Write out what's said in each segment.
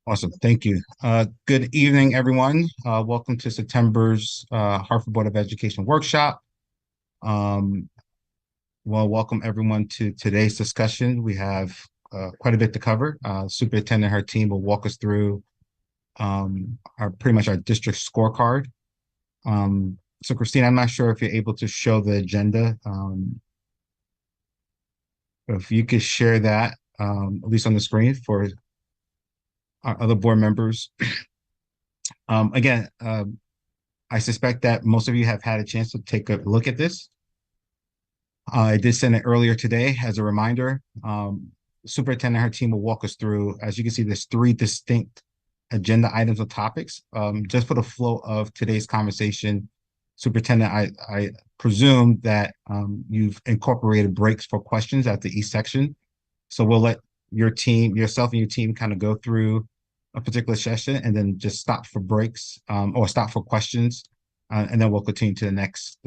Awesome. Thank you. Good evening, everyone. Welcome to September's Hartford Board of Education workshop. Um, welcome everyone to today's discussion. We have quite a bit to cover. Superintendent and her team will walk us through pretty much our district scorecard. So Christine, I'm not sure if you're able to show the agenda. If you could share that, at least on the screen for our other board members. Again, I suspect that most of you have had a chance to take a look at this. I did send it earlier today as a reminder. Superintendent and her team will walk us through, as you can see, there's 3 distinct agenda items or topics. Just for the flow of today's conversation, Superintendent, I presume that you've incorporated breaks for questions after each section. So we'll let yourself and your team kind of go through a particular session and then just stop for breaks or stop for questions, and then we'll continue to the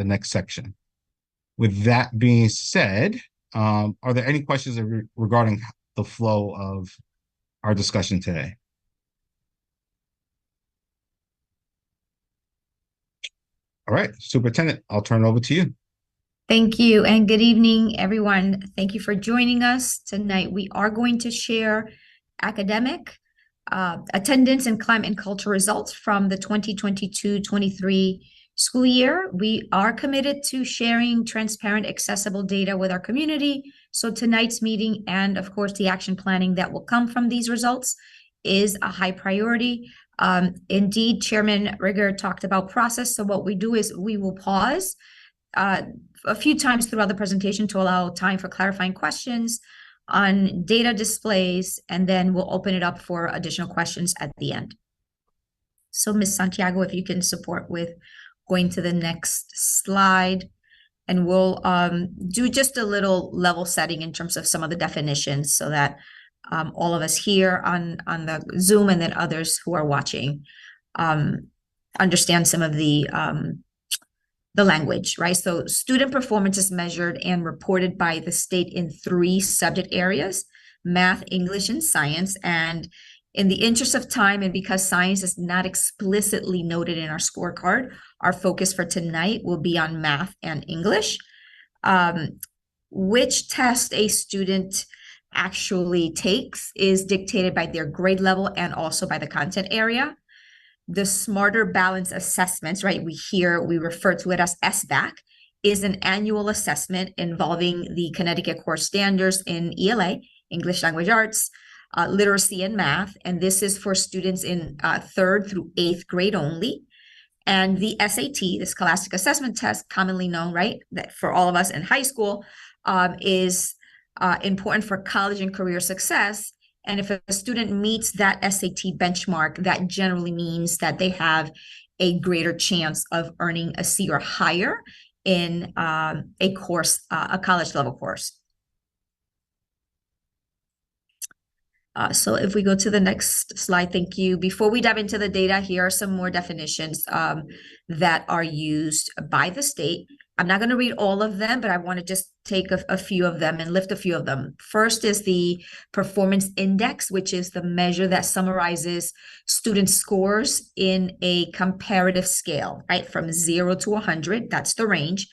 next section. With that being said, are there any questions regarding the flow of our discussion today? All right, Superintendent, I'll turn it over to you. Thank you, and good evening, everyone. Thank you for joining us tonight. We are going to share academic, attendance, and climate and culture results from the 2022-23 school year. We are committed to sharing transparent, accessible data with our community. So tonight's meeting and, of course, the action planning that will come from these results is a high priority. Indeed, Chairman Rigger talked about process. So what we do is we will pause a few times throughout the presentation to allow time for clarifying questions on data displays, and then we'll open it up for additional questions at the end. So Ms. Santiago, if you can support with going to the next slide, and we'll do just a little level setting in terms of some of the definitions so that all of us here on the Zoom and then others who are watching understand some of the language, right? So student performance is measured and reported by the state in 3 subject areas: math, English, and science. And in the interest of time, and because science is not explicitly noted in our scorecard, our focus for tonight will be on math and English. Which test a student actually takes is dictated by their grade level and also by the content area. The Smarter Balance Assessments, right? We refer to it as SBAC, is an annual assessment involving the Connecticut core standards in ELA, English Language Arts, literacy, and math. And this is for students in 3rd through 8th grade only. And the SAT, the Scholastic Assessment Test, commonly known, right, that for all of us in high school, is important for college and career success. And if a student meets that SAT benchmark, that generally means that they have a greater chance of earning a C or higher in a course, a college level course. So if we go to the next slide, thank you. Before we dive into the data, here are some more definitions that are used by the state. I'm not going to read all of them, but I want to just take a few of them and lift a few of them. First is the performance index, which is the measure that summarizes student scores in a comparative scale, right? From 0 to 100, that's the range.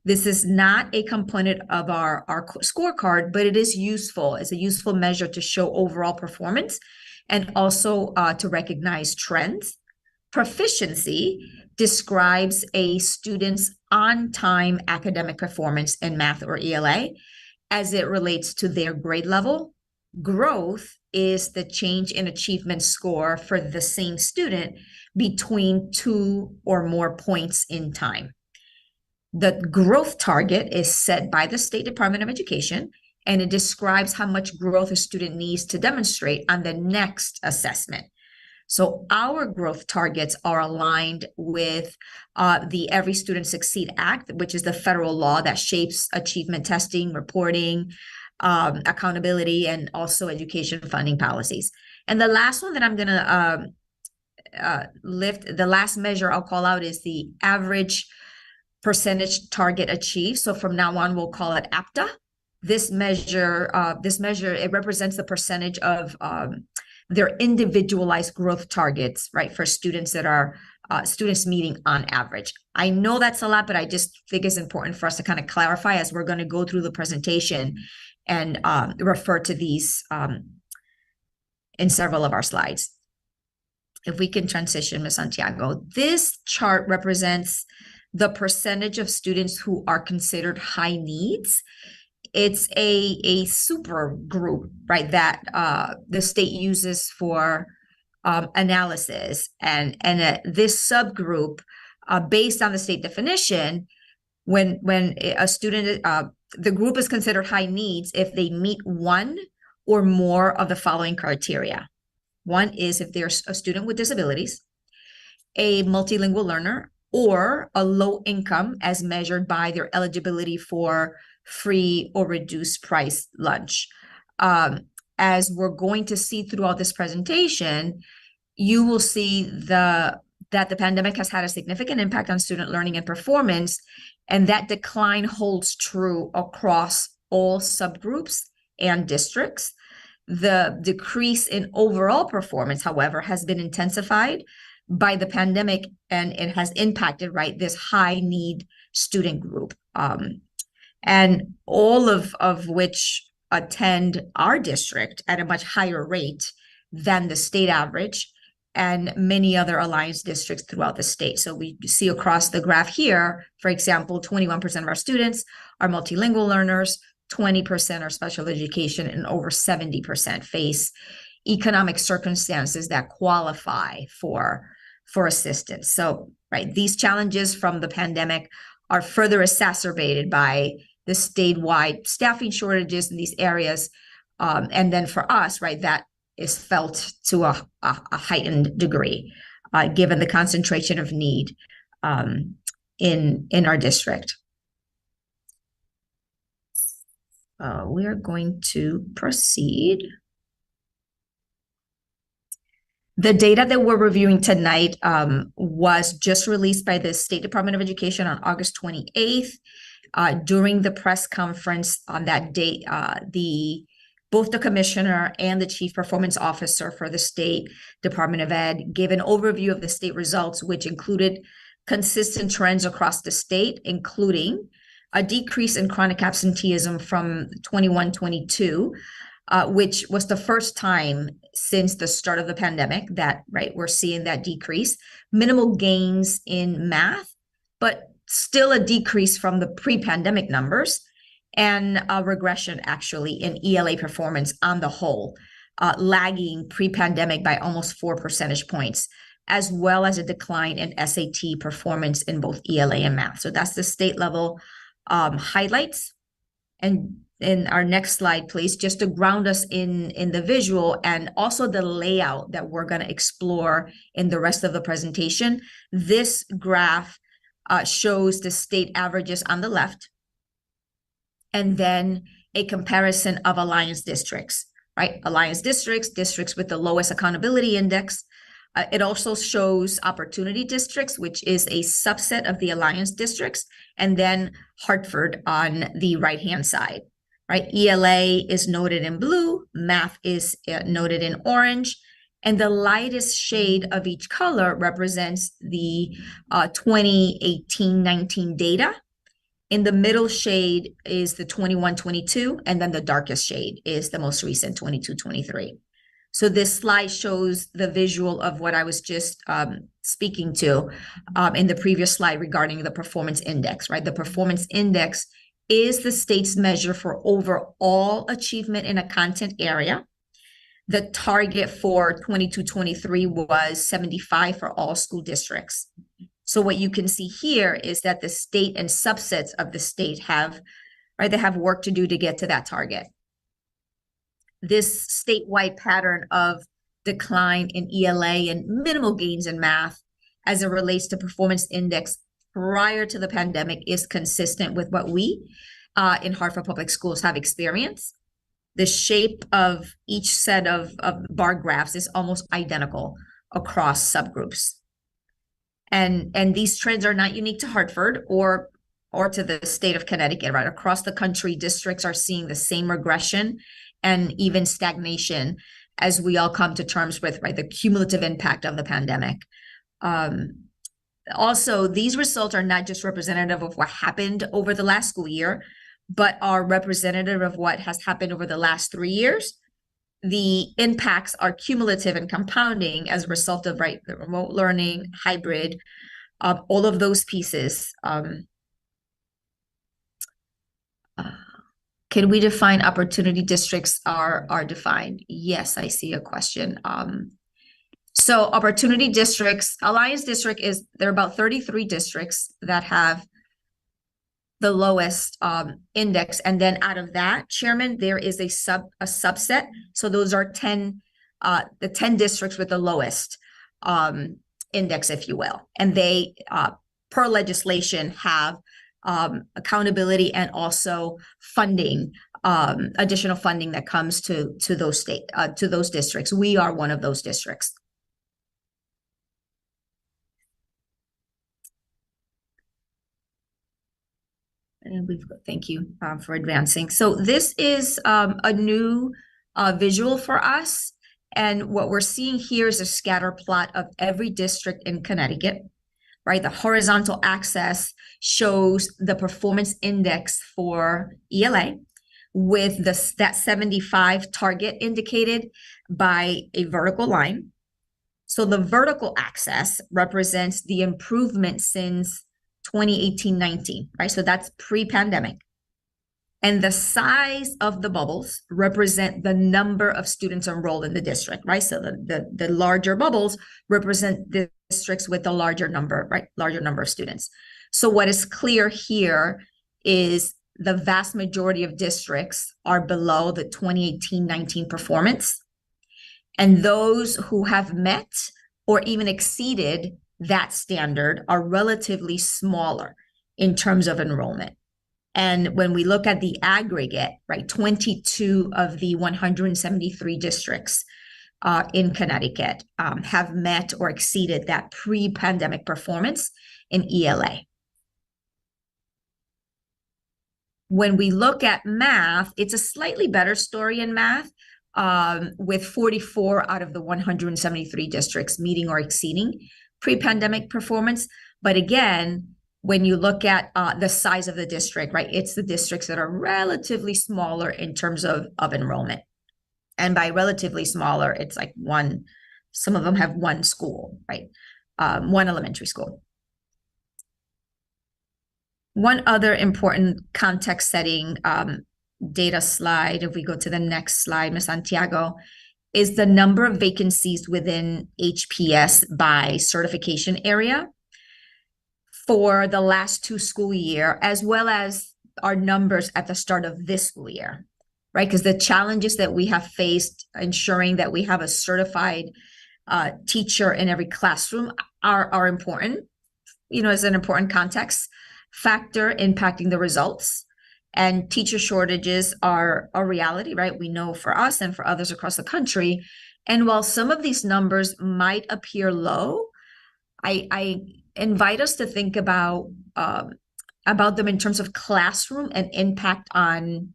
This is not a component of our scorecard, but it is useful. It's a useful measure to show overall performance and also to recognize trends. Proficiency describes a student's on-time academic performance in math or ELA as it relates to their grade level. Growth is the change in achievement score for the same student between 2 or more points in time. The growth target is set by the State Department of Education, and it describes how much growth a student needs to demonstrate on the next assessment. So our growth targets are aligned with the Every Student Succeed Act, which is the federal law that shapes achievement testing, reporting, accountability, and also education funding policies. And the last one that I'm going to lift, the last measure I'll call out, is the average percentage target achieved. So from now on, we'll call it APTA. This measure, it represents the percentage of their individualized growth targets, right, for students that are students meeting on average. I know that's a lot, but I just think it's important for us to kind of clarify as we're going to go through the presentation and refer to these in several of our slides. If we can transition, Ms. Santiago, this chart represents the percentage of students who are considered high needs. It's a super group, right, that the state uses for analysis. And this subgroup, based on the state definition, when a student, the group is considered high needs if they meet one or more of the following criteria. One is if they're a student with disabilities, a multilingual learner, or a low income as measured by their eligibility for free or reduced price lunch. As we're going to see throughout this presentation, you will see that the pandemic has had a significant impact on student learning and performance, and that decline holds true across all subgroups and districts. The decrease in overall performance, however, has been intensified by the pandemic, and it has impacted, right, this high need student group. And all of which attend our district at a much higher rate than the state average and many other alliance districts throughout the state. So we see across the graph here, for example, 21% of our students are multilingual learners, 20% are special education, and over 70% face economic circumstances that qualify for assistance. So, right, these challenges from the pandemic are further exacerbated by the statewide staffing shortages in these areas. And then for us, right, that is felt to a heightened degree, given the concentration of need in our district. We are going to proceed. The data that we're reviewing tonight was just released by the State Department of Education on August 28th. During the press conference on that date, both the commissioner and the chief performance officer for the State Department of Ed gave an overview of the state results, which included consistent trends across the state, including a decrease in chronic absenteeism from 21-22, which was the first time since the start of the pandemic that, right, we're seeing that decrease. Minimal gains in math, but still a decrease from the pre-pandemic numbers, and a regression actually in ELA performance on the whole, lagging pre-pandemic by almost 4 percentage points, as well as a decline in SAT performance in both ELA and math. So that's the state level highlights. And in our next slide, please, just to ground us in the visual and also the layout that we're going to explore in the rest of the presentation. This graph shows the state averages on the left, and then a comparison of alliance districts, right? Alliance districts, districts with the lowest accountability index. It also shows opportunity districts, which is a subset of the alliance districts, and then Hartford on the right-hand side, right? ELA is noted in blue, math is noted in orange, and the lightest shade of each color represents the 2018-19 data. In the middle shade is the 21-22, and then the darkest shade is the most recent 22-23. So this slide shows the visual of what I was just speaking to in the previous slide regarding the performance index, right? The performance index is the state's measure for overall achievement in a content area. The target for 22-23 was 75 for all school districts. So what you can see here is that the state and subsets of the state have, right, they have work to do to get to that target. This statewide pattern of decline in ELA and minimal gains in math as it relates to performance index prior to the pandemic is consistent with what we in Hartford Public Schools have experienced. The shape of each set of bar graphs is almost identical across subgroups. And these trends are not unique to Hartford or to the state of Connecticut, right? Across the country, districts are seeing the same regression and even stagnation as we all come to terms with, right, the cumulative impact of the pandemic. Also, these results are not just representative of what happened over the last school year, but are representative of what has happened over the last 3 years. The impacts are cumulative and compounding as a result of, right, the remote learning, hybrid, all of those pieces. Can we define opportunity districts are defined? Yes, I see a question. So opportunity districts, Alliance District there are about 33 districts that have the lowest index. And then out of that, Chairman, there is a subset. So those are the 10 districts with the lowest index, if you will. And they, per legislation, have accountability and also funding, additional funding that comes to those districts. We are one of those districts. And thank you for advancing. So this is a new visual for us. And what we're seeing here is a scatter plot of every district in Connecticut, right? The horizontal axis shows the performance index for ELA with that 75 target indicated by a vertical line. So the vertical axis represents the improvement since 2018-19, right? So that's pre-pandemic. And the size of the bubbles represent the number of students enrolled in the district, right? So the larger bubbles represent the districts with the larger number, right? Larger number of students. So what is clear here is the vast majority of districts are below the 2018-19 performance. And those who have met or even exceeded that standard are relatively smaller in terms of enrollment. And when we look at the aggregate, right, 22 of the 173 districts in Connecticut have met or exceeded that pre-pandemic performance in ELA. When we look at math, it's a slightly better story in math, with 44 out of the 173 districts meeting or exceeding pre-pandemic performance. But again, when you look at the size of the district, right, it's the districts that are relatively smaller in terms of enrollment. And by relatively smaller, it's like some of them have one school, right? One elementary school. One other important context setting data slide, if we go to the next slide, Ms. Santiago, is the number of vacancies within HPS by certification area for the last 2 school year, as well as our numbers at the start of this school year, right? Because the challenges that we have faced ensuring that we have a certified teacher in every classroom are important, as an important context factor impacting the results. And teacher shortages are a reality, right? We know for us and for others across the country. And while some of these numbers might appear low, I invite us to think about them in terms of classroom and impact on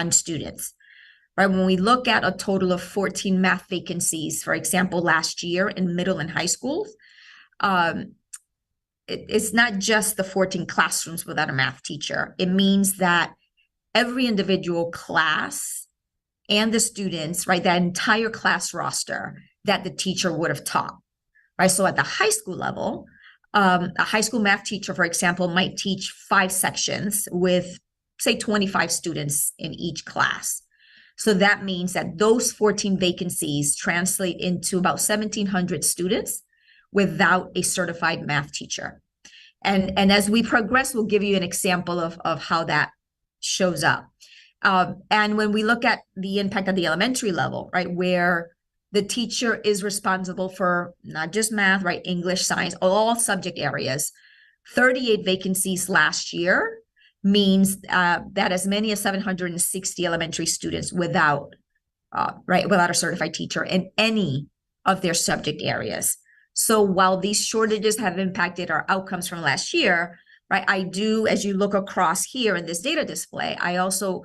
students, right? When we look at a total of 14 math vacancies, for example, last year in middle and high schools, it's not just the 14 classrooms without a math teacher. It means that every individual class and the students, right, that entire class roster that the teacher would have taught, right? So at the high school level, a high school math teacher, for example, might teach 5 sections with, say, 25 students in each class. So that means that those 14 vacancies translate into about 1,700 students without a certified math teacher. And as we progress, we'll give you an example of how that shows up. And when we look at the impact at the elementary level, right, where the teacher is responsible for not just math, right, English, science, all subject areas, 38 vacancies last year means that as many as 760 elementary students without a certified teacher in any of their subject areas. So while these shortages have impacted our outcomes from last year, right, I do, as you look across here in this data display, I also,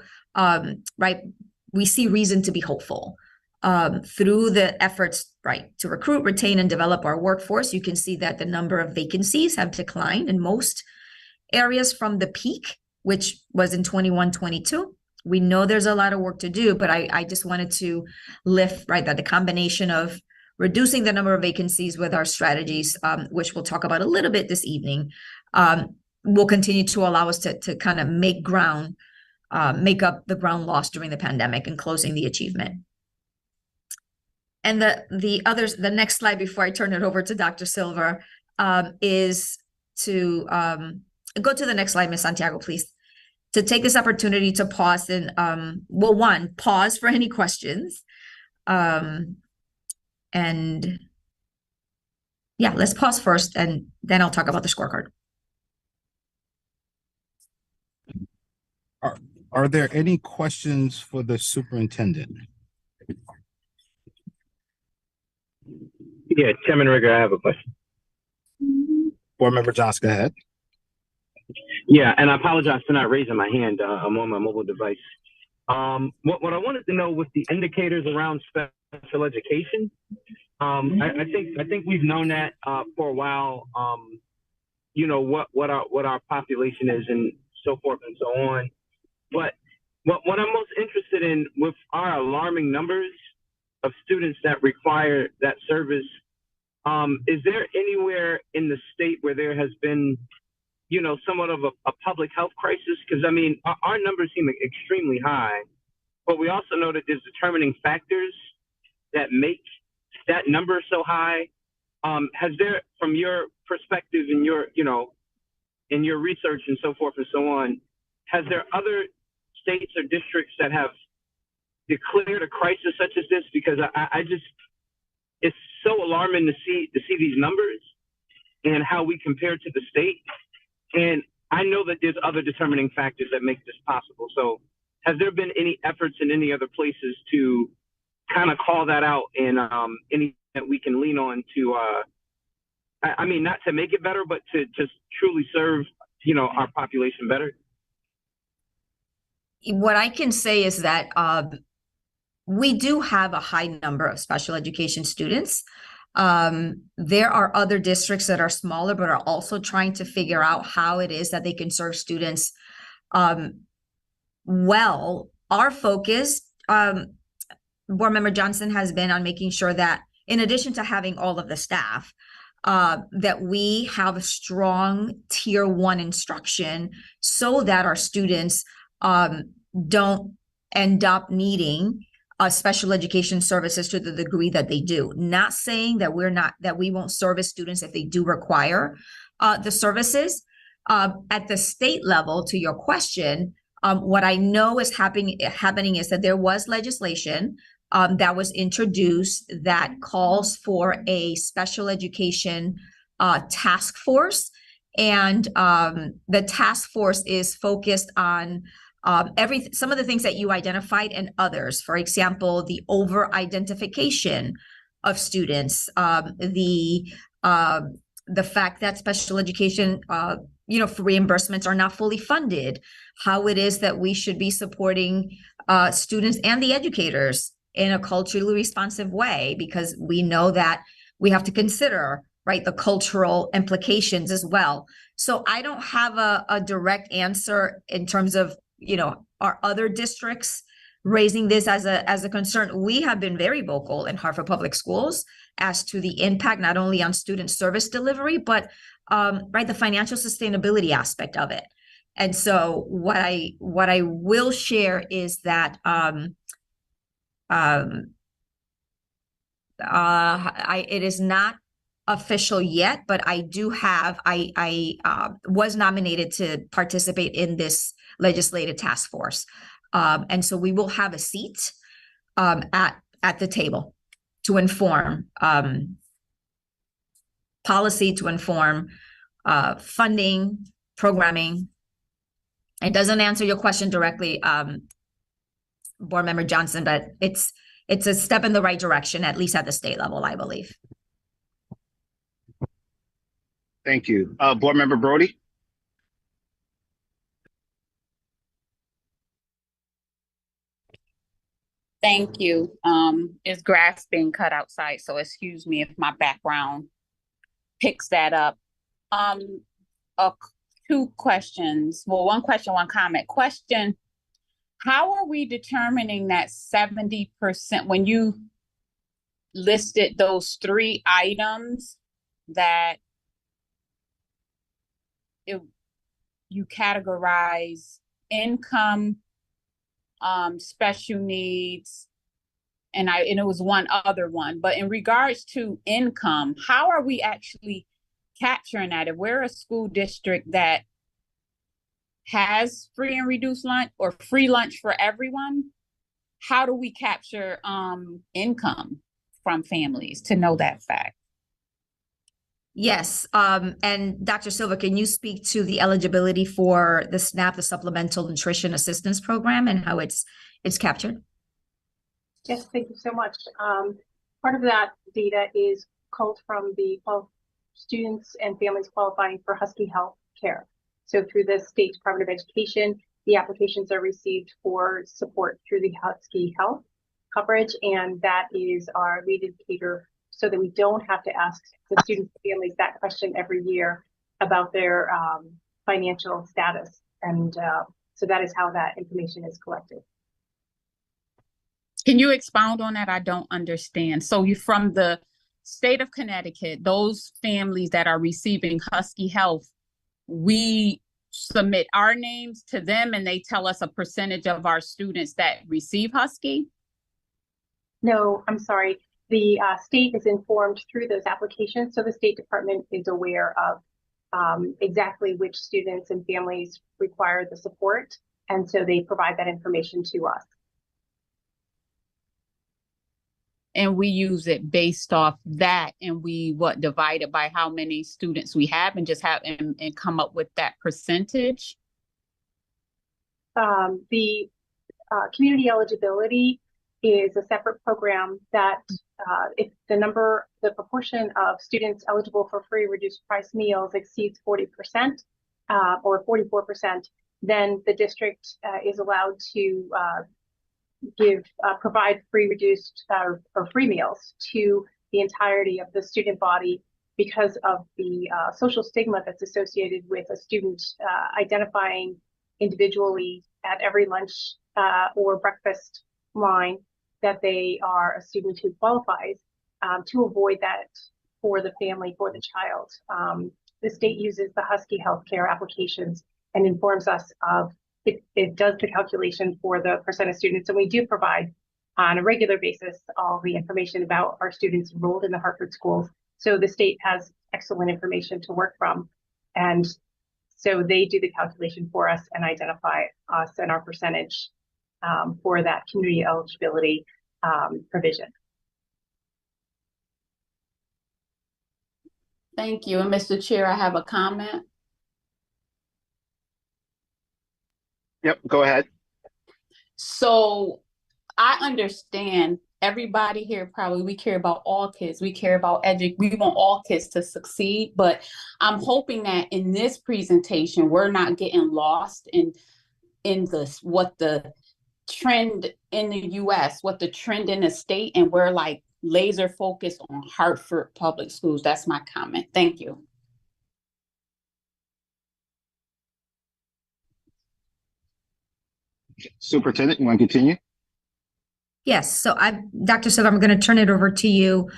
we see reason to be hopeful through the efforts, right, to recruit, retain, and develop our workforce, you can see that the number of vacancies have declined in most areas from the peak, which was in 21-22. We know there's a lot of work to do, but I just wanted to lift, right, that the combination of reducing the number of vacancies with our strategies, which we'll talk about a little bit this evening, will continue to allow us to kind of make up the ground lost during the pandemic and closing the achievement. And the next slide before I turn it over to Dr. Silver, is to go to the next slide, Ms. Santiago, please. To take this opportunity to pause and, pause for any questions. And yeah, let's pause first, and then I'll talk about the scorecard. Are there any questions for the superintendent? Yeah, Chairman Rigger, I have a question. Board Member Johnson, go ahead. Yeah, and I apologize for not raising my hand. I'm on my mobile device. What I wanted to know with the indicators around special education, I think we've known that for a while. You know what our population is and so forth and so on. But what I'm most interested in with our alarming numbers of students that require that service, is there anywhere in the state where there has been, you know, somewhat of a public health crisis? Because I mean, our numbers seem extremely high, but we also know that there's determining factors that make that number so high. Has there, from your perspective and your, you know, in your research and so forth and so on, has there other states or districts that have declared a crisis such as this? Because I just, it's so alarming to see these numbers and how we compare to the state. And I know that there's other determining factors that make this possible. So has there been any efforts in any other places to kind of call that out and any that we can lean on to, I mean, not to make it better, but to just truly serve, you know, our population better? What I can say is that we do have a high number of special education students. There are other districts that are smaller, but are also trying to figure out how it is that they can serve students well. Our focus, Board Member Johnson, has been on making sure that in addition to having all of the staff, that we have a strong tier 1 instruction so that our students don't end up needing special education services to the degree that they do. Not saying that we won't service students if they do require the services. At the state level, to your question, what I know is happening is that there was legislation that was introduced that calls for a special education task force. And the task force is focused on some of the things that you identified and others. For example, the over-identification of students, the fact that special education, for reimbursements are not fully funded, how it is that we should be supporting students and the educators in a culturally responsive way, because we know that we have to consider, right, the cultural implications as well. So I don't have a direct answer in terms of, our other districts raising this as a concern. We have been very vocal in Hartford Public Schools as to the impact not only on student service delivery, but the financial sustainability aspect of it. And so what I will share is that it is not official yet, but I was nominated to participate in this legislative task force. And so we will have a seat at the table to inform policy, to inform funding, programming. It doesn't answer your question directly, Board Member Johnson, but it's a step in the right direction, at least at the state level, I believe. Thank you. Board Member Brody? Thank you. It's grass being cut outside, so excuse me if my background picks that up. Um, uh, Two questions. Well, one question, one comment. Question, how are we determining that 70% when you listed those three items that it, you categorize income, special needs, and it was one other one. But in regards to income, how are we actually capturing that? If we're a school district that has free and reduced lunch or free lunch for everyone, how do we capture income from families to know that fact? Yes, and Dr. Silva, can you speak to the eligibility for the SNAP, the Supplemental Nutrition Assistance Program, and how it's captured? Yes, thank you so much. Part of that data is culled from the students and families qualifying for Husky Health Care. So through the State Department of Education, the applications are received for support through the Husky Health coverage, and that is our lead indicator so that we don't have to ask the students and families that question every year about their financial status. And so that is how that information is collected. Can you expound on that? I don't understand. So you from the state of Connecticut, those families that are receiving Husky Health, we submit our names to them and they tell us a percentage of our students that receive Husky? No, I'm sorry. The state is informed through those applications. So the State Department is aware of exactly which students and families require the support. And so they provide that information to us. And we use it based off that, and we divide it by how many students we have and just have and come up with that percentage. The community eligibility is a separate program that if the proportion of students eligible for free reduced price meals exceeds 40% or 44%, then the district is allowed to provide free reduced or free meals to the entirety of the student body because of the social stigma that's associated with a student identifying individually at every lunch or breakfast line that they are a student who qualifies. To avoid that for the family, for the child, the state uses the Husky Healthcare applications and informs us of it does the calculation for the percent of students, and we do provide on a regular basis all the information about our students enrolled in the Hartford schools. So the state has excellent information to work from, and so they do the calculation for us and identify us and our percentage for that community eligibility provision. Thank you. And Mr. Chair, I have a comment. Yep, go ahead. So I understand everybody here probably, we care about all kids. We care about we want all kids to succeed, but I'm hoping that in this presentation, we're not getting lost in what the trend in the US, what the trend in the state, and we're like laser focused on Hartford Public Schools. That's my comment. Thank you. Superintendent, you want to continue? Yes, so Dr. Silva, I'm going to turn it over to you.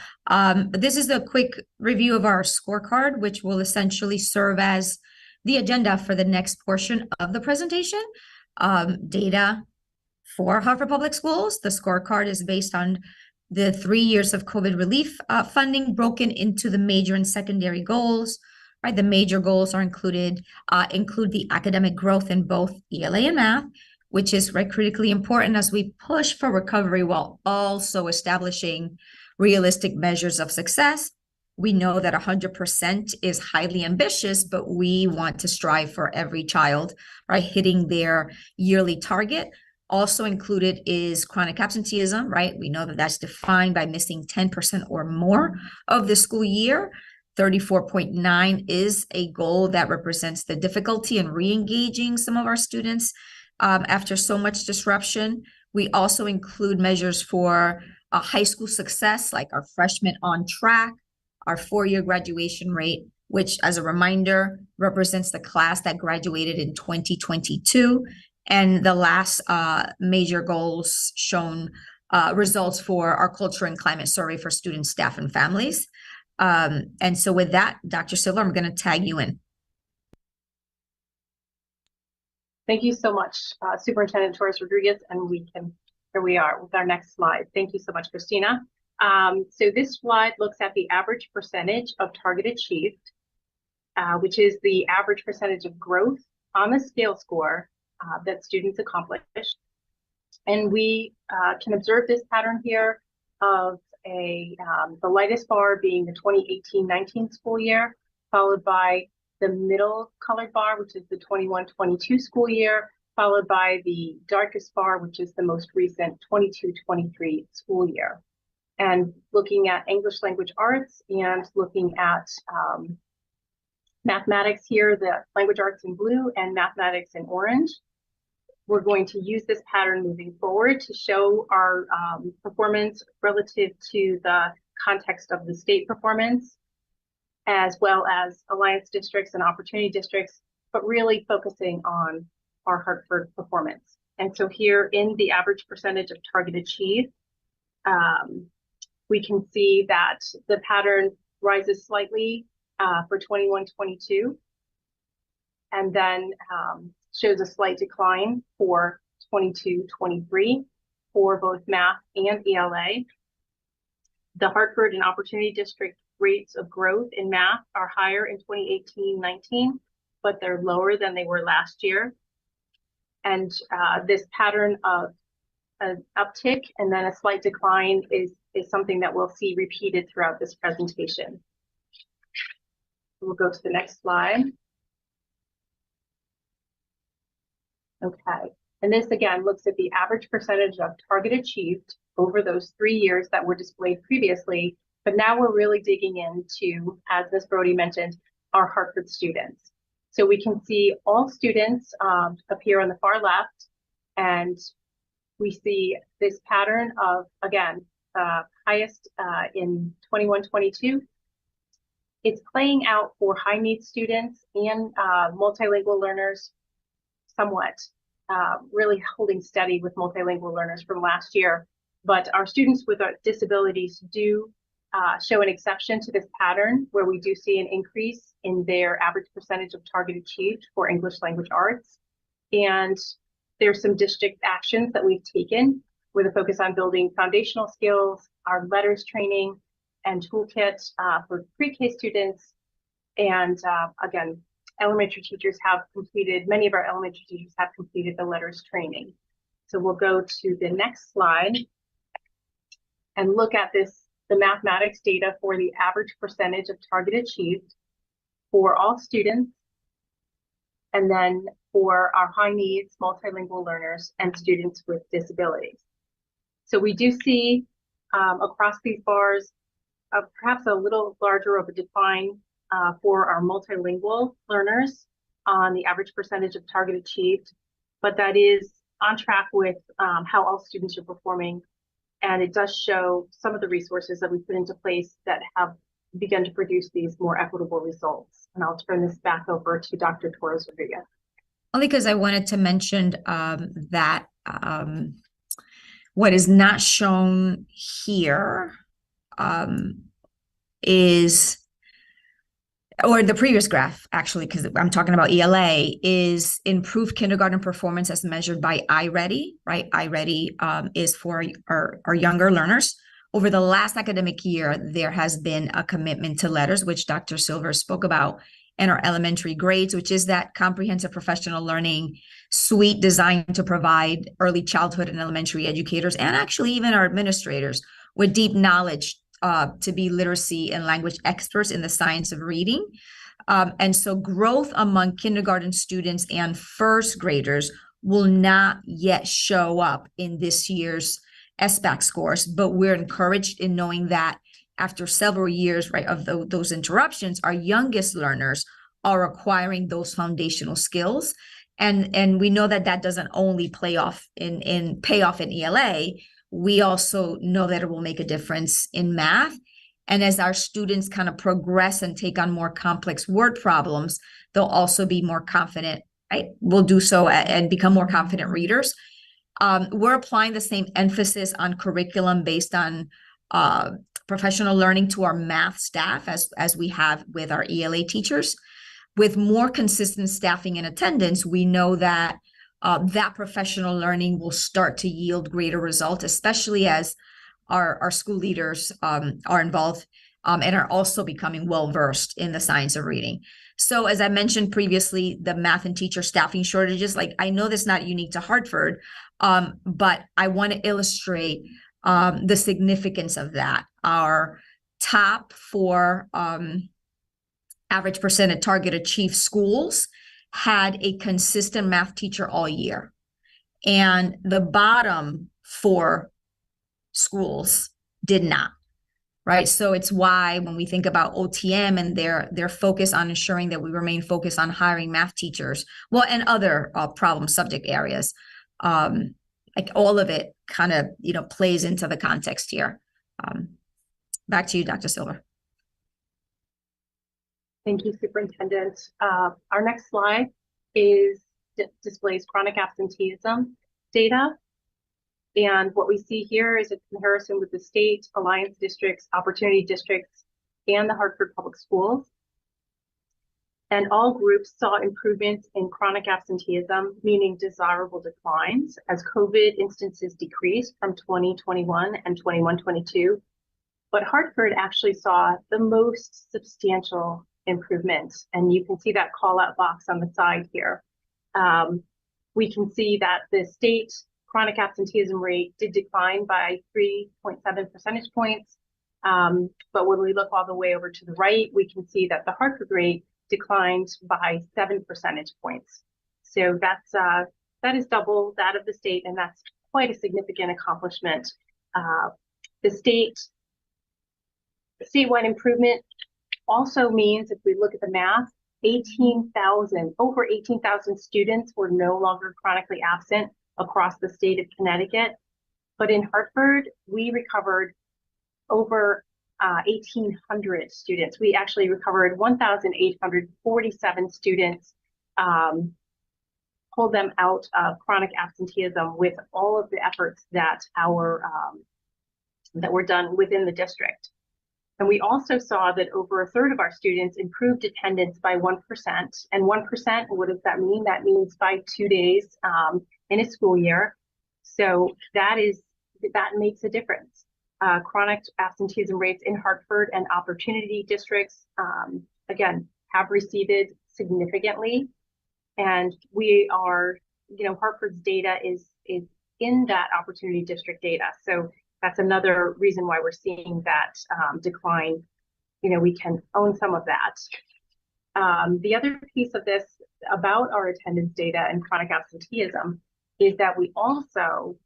This is a quick review of our scorecard, which will essentially serve as the agenda for the next portion of the presentation. Data for Hartford Public Schools. The scorecard is based on the 3 years of COVID relief funding broken into the major and secondary goals. Right, the major goals are include the academic growth in both ELA and math, which is critically important as we push for recovery while also establishing realistic measures of success. We know that 100% is highly ambitious, but we want to strive for every child, right, hitting their yearly target. Also included is chronic absenteeism, right? We know that that's defined by missing 10% or more of the school year. 34.9 is a goal that represents the difficulty in re-engaging some of our students after so much disruption. We also include measures for high school success, like our freshmen on track, our 4-year graduation rate, which, as a reminder, represents the class that graduated in 2022. And the last major goals shown results for our culture and climate survey for students, staff, and families. And so with that, Dr. Silva, I'm going to tag you in. Thank you so much, Superintendent Torres Rodriguez, and here we are with our next slide. Thank you so much, Christina. So this slide looks at the average percentage of target achieved, which is the average percentage of growth on the scale score that students accomplish. And we can observe this pattern here of the lightest bar being the 2018-19 school year, followed by the middle colored bar, which is the 21-22 school year, followed by the darkest bar, which is the most recent 22-23 school year. And looking at English language arts and looking at mathematics here, the language arts in blue and mathematics in orange. We're going to use this pattern moving forward to show our performance relative to the context of the state performance, as well as alliance districts and opportunity districts, but really focusing on our Hartford performance. And so here in the average percentage of target achieved, we can see that the pattern rises slightly for 21-22, and then shows a slight decline for 22-23 for both math and ELA. The Hartford and Opportunity District rates of growth in math are higher in 2018-19, but they're lower than they were last year. And this pattern of an uptick and then a slight decline is something that we'll see repeated throughout this presentation. We'll go to the next slide. Okay, and this again looks at the average percentage of target achieved over those 3 years that were displayed previously, but now we're really digging into, as Ms. Brody mentioned, our Hartford students. So we can see all students appear on the far left, and we see this pattern of, again, highest in 21-22. It's playing out for high needs students and multilingual learners somewhat, really holding steady with multilingual learners from last year. But our students with disabilities do show an exception to this pattern, where we do see an increase in their average percentage of target achieved for English language arts. And there's some district actions that we've taken with a focus on building foundational skills, our letters training and toolkit for pre-K students. And again, elementary teachers have completed, many of our elementary teachers have completed the letters training. So we'll go to the next slide and look at this, the mathematics data for the average percentage of target achieved for all students, and then for our high needs multilingual learners and students with disabilities. So we do see across these bars perhaps a little larger of a decline for our multilingual learners on the average percentage of target achieved, but that is on track with how all students are performing. And it does show some of the resources that we put into place that have begun to produce these more equitable results. And I'll turn this back over to Dr. Torres Rodriguez. Only because I wanted to mention that what is not shown here is, or the previous graph, actually, because I'm talking about ELA, is improved kindergarten performance as measured by iReady, right? iReady is for our younger learners. Over the last academic year, there has been a commitment to letters, which Dr. Silver spoke about, and our elementary grades, which is that comprehensive professional learning suite designed to provide early childhood and elementary educators, and actually even our administrators, with deep knowledge to be literacy and language experts in the science of reading. And so growth among kindergarten students and first graders will not yet show up in this year's SBAC scores, but we're encouraged in knowing that after several years, right, of those interruptions, our youngest learners are acquiring those foundational skills. And we know that that doesn't only pay off in ELA. We also know that it will make a difference in math. And as our students kind of progress and take on more complex word problems, they'll also be more confident, right? Will do so and become more confident readers. We're applying the same emphasis on curriculum based on professional learning to our math staff as we have with our ELA teachers. With more consistent staffing and attendance, we know that that professional learning will start to yield greater results, especially as our school leaders are involved and are also becoming well-versed in the science of reading. So as I mentioned previously, the math and teacher staffing shortages, like I know that's not unique to Hartford, but I want to illustrate the significance of that. Our top 4 average percent at target achieved schools had a consistent math teacher all year. And the bottom 4 schools did not, right? So it's why when we think about OTM and their focus on ensuring that we remain focused on hiring math teachers, well, and other problem subject areas, like all of it kind of, plays into the context here. Back to you, Dr. Silver. Thank you, Superintendent. Our next slide displays chronic absenteeism data. And what we see here is a comparison with the state, alliance districts, opportunity districts, and the Hartford Public Schools. And all groups saw improvements in chronic absenteeism, meaning desirable declines, as COVID instances decreased from 2021 and 21-22. But Hartford actually saw the most substantial improvements, and you can see that call-out box on the side here. We can see that the state chronic absenteeism rate did decline by 3.7 percentage points. But when we look all the way over to the right, we can see that the Hartford rate declined by 7 percentage points. So that is double that of the state, and that's quite a significant accomplishment. The statewide improvement also means, if we look at the math, over 18,000 students were no longer chronically absent across the state of Connecticut. But in Hartford, we recovered over 1,800 students. We actually recovered 1,847 students, pulled them out of chronic absenteeism with all of the efforts that were done within the district. And we also saw that over a third of our students improved attendance by 1%. And 1%, what does that mean? That means by 2 days in a school year. So that makes a difference. Chronic absenteeism rates in Hartford and opportunity districts, again, have receded significantly. And we are, Hartford's data is in that opportunity district data. So that's another reason why we're seeing that decline. We can own some of that. The other piece of this about our attendance data and chronic absenteeism is that we also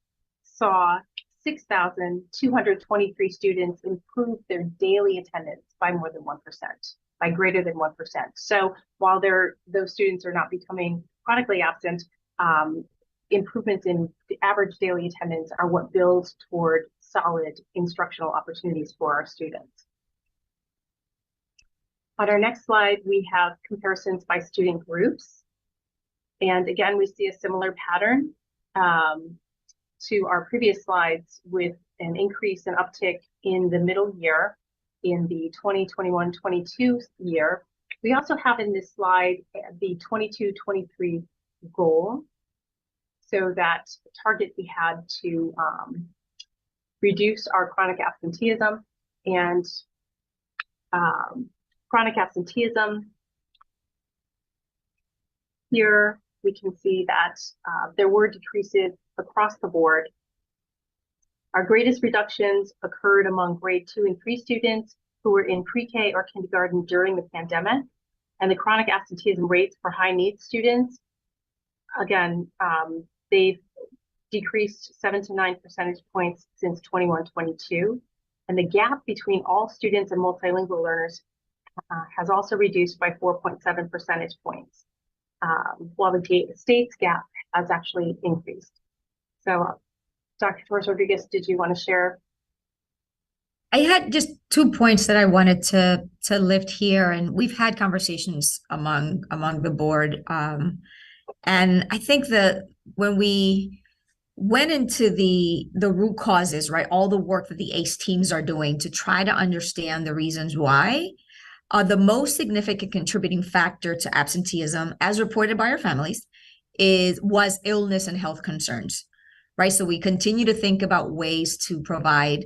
saw 6,223 students improve their daily attendance by more than 1%, by greater than 1%. So while those students are not becoming chronically absent, improvements in the average daily attendance are what builds toward solid instructional opportunities for our students. On our next slide, we have comparisons by student groups. And again, we see a similar pattern to our previous slides, with an increase and uptick in the middle year in the 2021-22 year. We also have in this slide the 22-23 goal. So that target we had to reduce our chronic absenteeism, and chronic absenteeism. Here we can see that there were decreases across the board. Our greatest reductions occurred among grade 2 and 3 students who were in pre-K or kindergarten during the pandemic, and the chronic absenteeism rates for high needs students, again, they've decreased 7 to 9 percentage points since 21-22. And the gap between all students and multilingual learners has also reduced by 4.7 percentage points. while the state's gap has actually increased. So, Dr. Torres Rodriguez, did you want to share? I had just 2 points that I wanted to lift here, and we've had conversations among the board, and I think that when we went into the root causes, right, all the work that the ACE teams are doing to try to understand the reasons why, the most significant contributing factor to absenteeism, as reported by our families, was illness and health concerns, right? So we continue to think about ways to provide,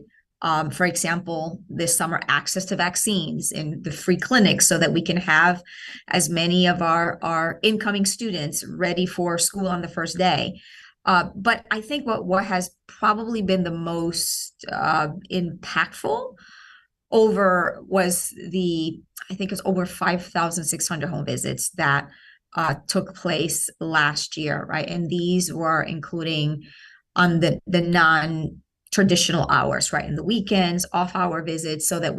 for example, this summer access to vaccines in the free clinics so that we can have as many of our incoming students ready for school on the first day. But I think what has probably been the most impactful I think it's over 5,600 home visits that took place last year, right? And these were including on the non-traditional hours, right? In the weekends, off-hour visits, so that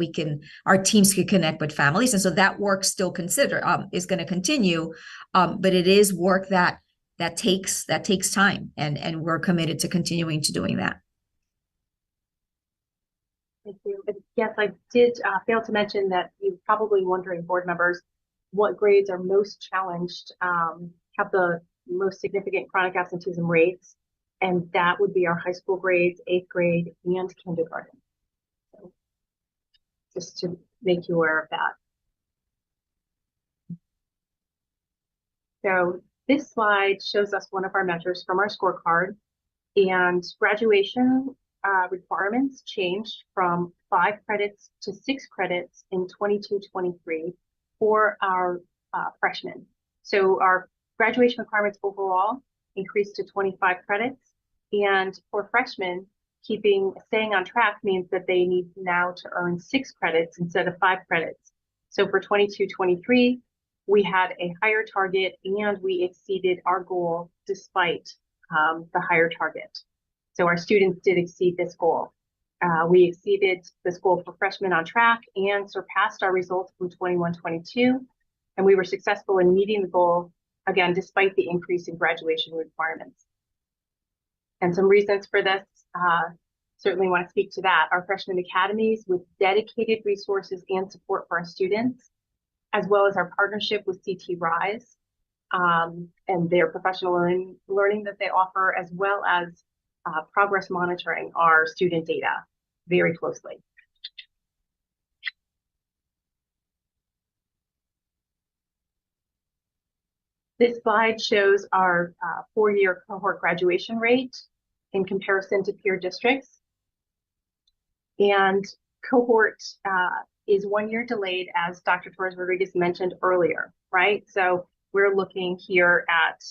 our teams could connect with families. And so that work still is going to continue, but it is work that takes time, and we're committed to continuing to doing that. Thank you. Yes, I did fail to mention that you're probably wondering, board members, what grades are most challenged, have the most significant chronic absenteeism rates, and that would be our high school grades, 8th grade, and kindergarten. So just to make you aware of that. So this slide shows us one of our measures from our scorecard, and graduation requirements changed from 5 credits to 6 credits in 22-23 for our freshmen. So our graduation requirements overall increased to 25 credits, and for freshmen, staying on track means that they need now to earn 6 credits instead of 5 credits. So for 22-23, we had a higher target, and we exceeded our goal despite the higher target. So our students did exceed this goal. We exceeded this goal for freshmen on track and surpassed our results from 21-22, and we were successful in meeting the goal, again, despite the increase in graduation requirements. And some reasons for this, certainly want to speak to that. Our freshman academies with dedicated resources and support for our students, as well as our partnership with CT Rise and their professional learning that they offer, as well as progress monitoring our student data very closely. This slide shows our 4-year cohort graduation rate in comparison to peer districts. And cohort is 1 year delayed, as Dr. Torres Rodriguez mentioned earlier, right? So we're looking here at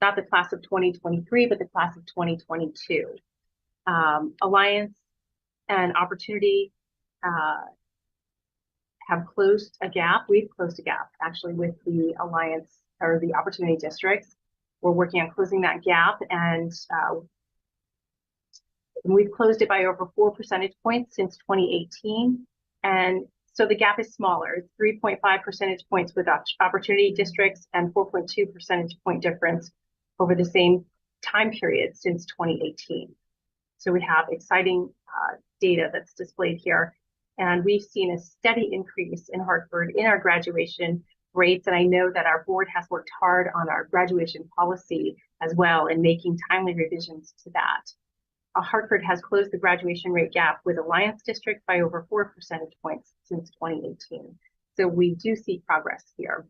not the class of 2023, but the class of 2022. Alliance and Opportunity have closed a gap. We've closed a gap actually with the Alliance or the Opportunity districts. We're working on closing that gap, and we've closed it by over 4 percentage points since 2018. And so the gap is smaller. It's 3.5 percentage points with Opportunity districts and 4.2 percentage point difference over the same time period since 2018. So we have exciting data that's displayed here. And we've seen a steady increase in Hartford in our graduation rates. And I know that our board has worked hard on our graduation policy as well and making timely revisions to that. Hartford has closed the graduation rate gap with Alliance District by over 4 percentage points since 2018. So we do see progress here.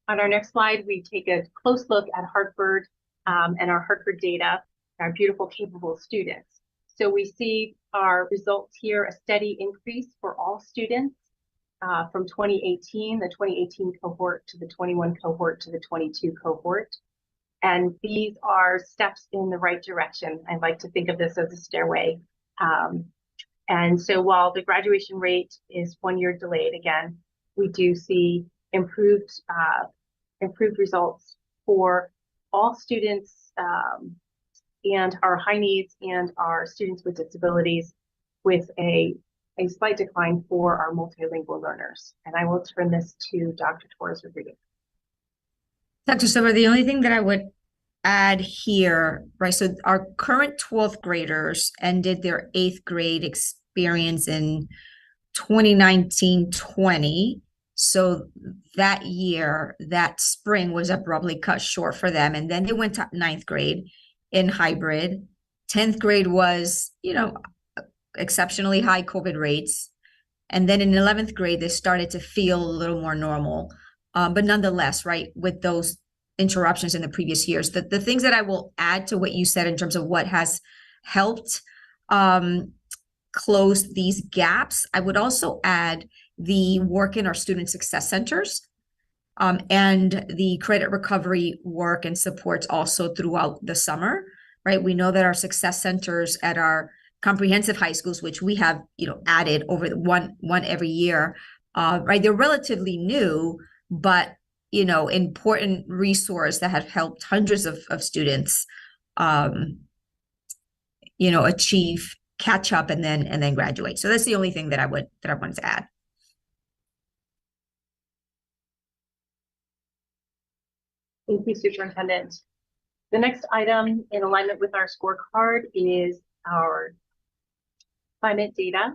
On our next slide, we take a close look at Hartford and our Hartford data, our beautiful, capable students. So we see our results here, a steady increase for all students from 2018, the 2018 cohort to the 21 cohort to the 22 cohort. And these are steps in the right direction. I like to think of this as a stairway. And so while the graduation rate is 1 year delayed, again, we do see improved results for all students and our high needs and our students with disabilities, with a a slight decline for our multilingual learners. And I will turn this to Dr. Torres-Rodriguez. Dr. Silver, the only thing that I would add here, right? So our current 12th graders ended their 8th grade experience in 2019-20. So that year, that spring was abruptly cut short for them. And then they went to 9th grade in hybrid. 10th grade was, exceptionally high COVID rates. And then in 11th grade, they started to feel a little more normal. But nonetheless, right, with those interruptions in the previous years, the things that I will add to what you said in terms of what has helped close these gaps, I would also add the work in our student success centers and the credit recovery work and supports also throughout the summer, right? We know that our success centers at our comprehensive high schools, which we have, added over the one every year, right? They're relatively new, but, important resource that have helped hundreds of students, achieve, catch up, and then graduate. So that's the only thing that I wanted to add. Thank you, Superintendent. The next item in alignment with our scorecard is our climate data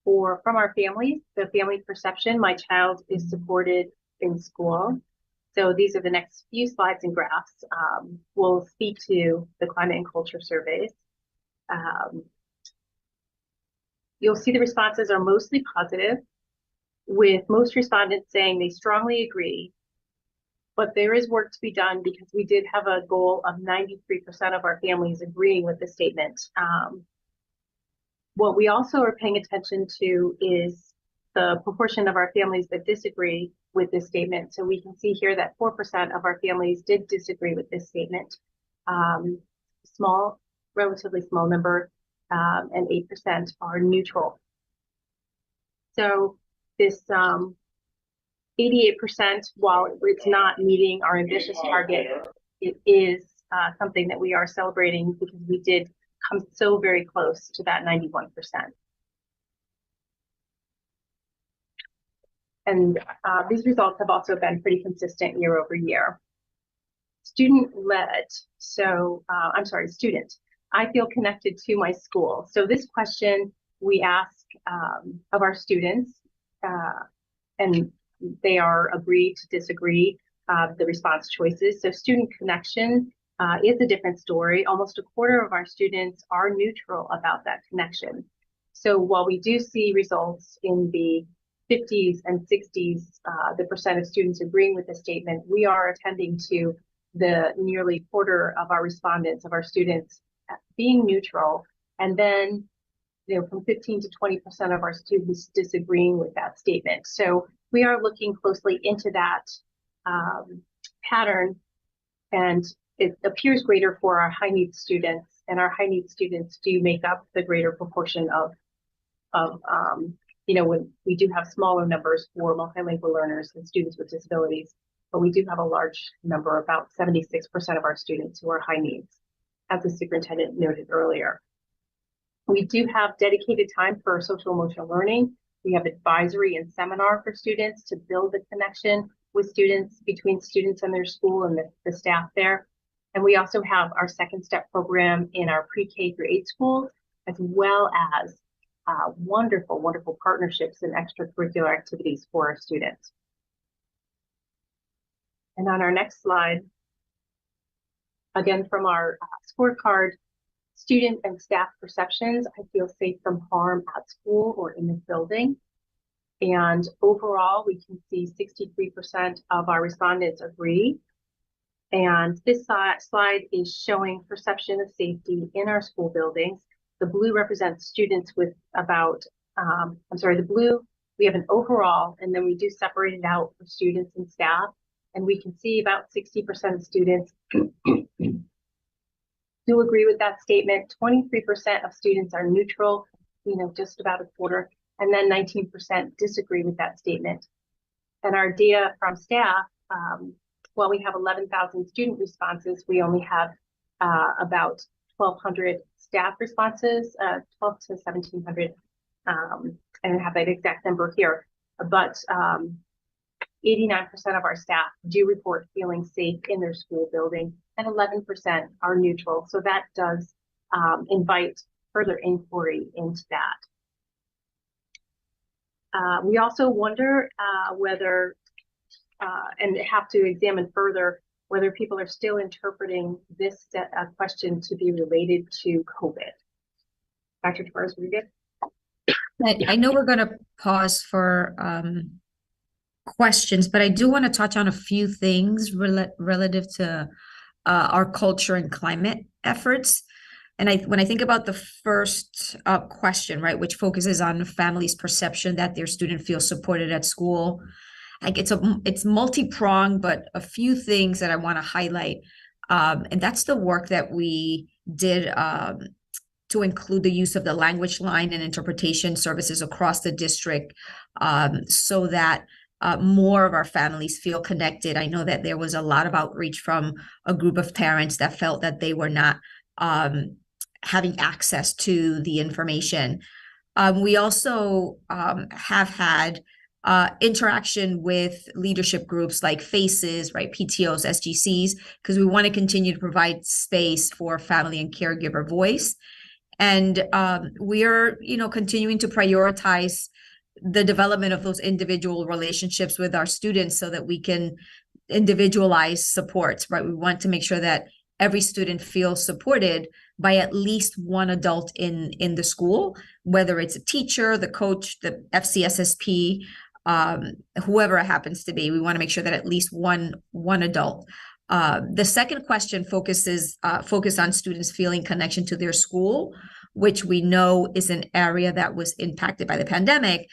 from our families. The family perception, my child is supported in school. So these are the next few slides and graphs. We'll speak to the climate and culture surveys. You'll see the responses are mostly positive, with most respondents saying they strongly agree, but there is work to be done because we did have a goal of 93% of our families agreeing with the statement. What we also are paying attention to is the proportion of our families that disagree with this statement. So we can see here that 4% of our families did disagree with this statement. Relatively small number, and 8% are neutral. So this 88%, while it's not meeting our ambitious target, it is something that we are celebrating because we did come so very close to that 91%. And these results have also been pretty consistent year over year. Student-led, student. I feel connected to my school. So this question we ask of our students, and they are agree to disagree, the response choices. So student connection is a different story. Almost a quarter of our students are neutral about that connection. So while we do see results in the 50s and 60s, the percent of students agreeing with the statement, we are attending to the nearly quarter of our respondents, of our students, being neutral, and then from 15 to 20% of our students disagreeing with that statement. So we are looking closely into that pattern, and it appears greater for our high needs students, and our high needs students do make up the greater proportion of when we do have smaller numbers for multilingual learners and students with disabilities, but we do have a large number, about 76% of our students who are high needs, as the superintendent noted earlier. We do have dedicated time for social emotional learning. We have advisory and seminar for students to build the connection with students, between students and their school and the staff there. And we also have our second step program in our pre-K through 8 schools, as well as wonderful, wonderful partnerships and extracurricular activities for our students. And on our next slide, again, from our scorecard, student and staff perceptions, I feel safe from harm at school or in this building. And overall, we can see 63% of our respondents agree. And this slide is showing perception of safety in our school buildings. The blue represents students with about, the blue, we have an overall, and then we do separate it out for students and staff. And we can see about 60% of students do agree with that statement. 23% of students are neutral, just about a quarter, and then 19% disagree with that statement. And our data from staff, while we have 11,000 student responses, we only have about 1,200 staff responses, 12 to 1,700 I don't have that exact number here, but 89% of our staff do report feeling safe in their school building, and 11% are neutral. So that does invite further inquiry into that. We also wonder whether, and have to examine further, whether people are still interpreting this question to be related to COVID. Dr. Torres, were you good? I know we're going to pause for questions, but I do want to touch on a few things relative to our culture and climate efforts. And when I think about the first question, right, which focuses on families' perception that their student feels supported at school, like it's multi-pronged, but a few things that I want to highlight, and that's the work that we did to include the use of the language line and interpretation services across the district, so that more of our families feel connected. I know that there was a lot of outreach from a group of parents that felt that they were not having access to the information. We also have had interaction with leadership groups like FACES, right, PTOs, SGCs, because we want to continue to provide space for family and caregiver voice. And we are, continuing to prioritize the development of those individual relationships with our students so that we can individualize supports, right? We want to make sure that every student feels supported by at least one adult in the school, whether it's a teacher, the coach, the FCSSP, whoever it happens to be. We want to make sure that at least one adult. The second question focus on students feeling connection to their school, which we know is an area that was impacted by the pandemic.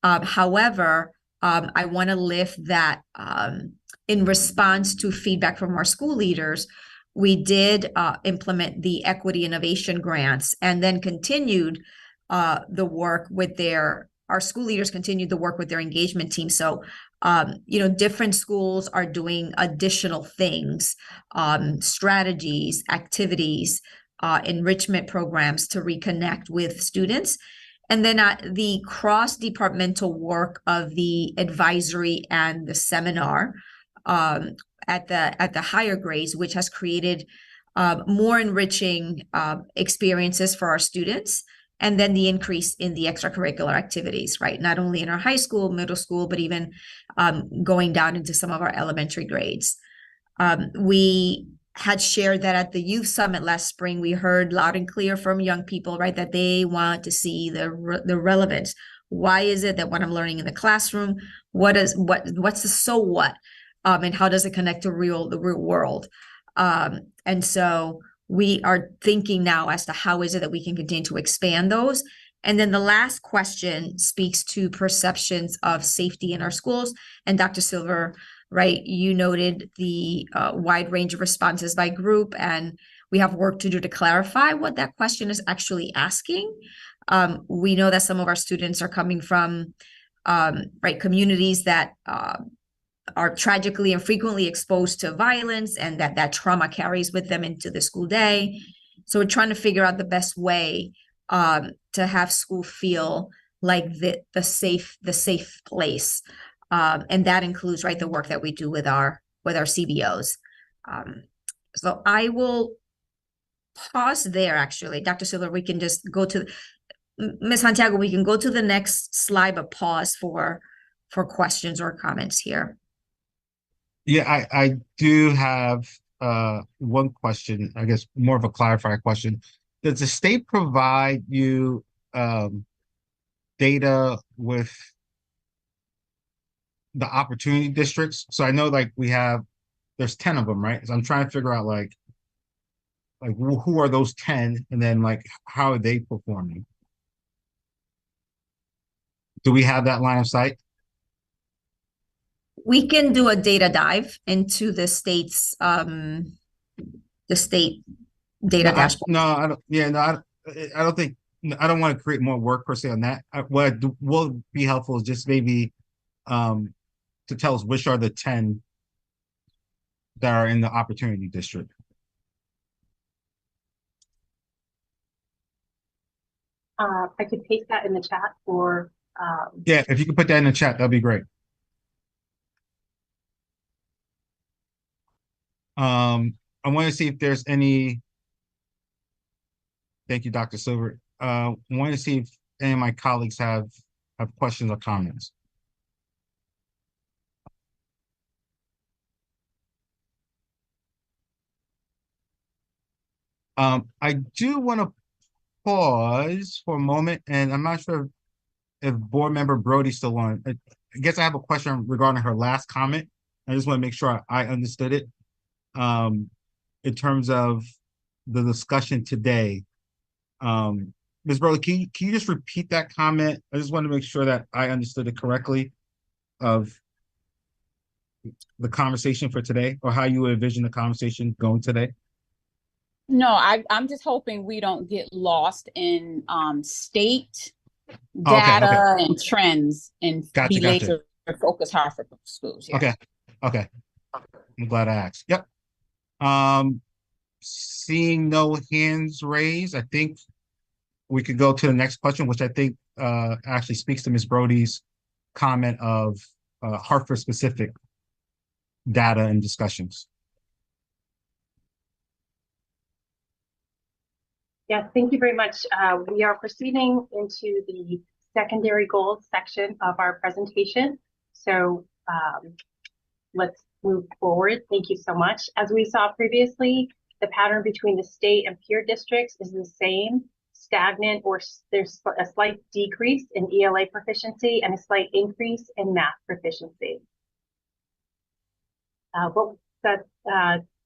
However, I want to lift that in response to feedback from our school leaders, we did implement the equity innovation grants and then continued the work with our school leaders continued the work with their engagement team. So, different schools are doing additional things, strategies, activities, enrichment programs to reconnect with students. And then the cross-departmental work of the advisory and the seminar at the higher grades, which has created more enriching experiences for our students. And then the increase in the extracurricular activities, right? Not only in our high school, middle school, but even going down into some of our elementary grades. We had shared that at the youth summit last spring, we heard loud and clear from young people, right, that they want to see the relevance. Why is it that what I'm learning in the classroom, what's the so what, and how does it connect to the real world? And so we are thinking now as to how is it that we can continue to expand those. And then the last question speaks to perceptions of safety in our schools. And Dr. Silver, right, you noted the wide range of responses by group, and we have work to do to clarify what that question is actually asking. We know that some of our students are coming from communities that are tragically and frequently exposed to violence, and that trauma carries with them into the school day. So we're trying to figure out the best way to have school feel like the safe place. And that includes, right, the work that we do with our CBOs. So I will pause there, actually. Dr. Silver, we can just go to Ms. Santiago, we can go to the next slide, but pause for questions or comments here. Yeah, I do have one question, I guess more of a clarifying question. Does the state provide you data with the opportunity districts? So I know there's 10 of them, right? So I'm trying to figure out like who are those 10, and then how are they performing? Do we have that line of sight? We can do a data dive into the state's data dashboard. I don't. Yeah, no, I don't think. I don't want to create more work per se on that. What will be helpful is just maybe to tell us which are the 10 that are in the opportunity district. I could paste that in the chat or Yeah, if you could put that in the chat, that'd be great. I want to see if there's any. Thank you, Dr. Silver. I want to see if any of my colleagues have questions or comments. I do want to pause for a moment, and I'm not sure if board member Brody's still on. I guess I have a question regarding her last comment. I just want to make sure I understood it. In terms of the discussion today, Ms. Brody, can you just repeat that comment? I just want to make sure that I understood it correctly of the conversation for today, or how you envision the conversation going today. No, I'm just hoping we don't get lost in state Oh, okay, data and trends and be gotcha. laser focused Hartford schools. Yeah. Okay. I'm glad I asked. Yep. Seeing no hands raised, I think we could go to the next question, which I think actually speaks to Ms. Brody's comment of Hartford specific data and discussions. Yes, thank you very much. We are proceeding into the secondary goals section of our presentation. So let's move forward. Thank you so much. As we saw previously, the pattern between the state and peer districts is the same, stagnant, or there's a slight decrease in ELA proficiency and a slight increase in math proficiency.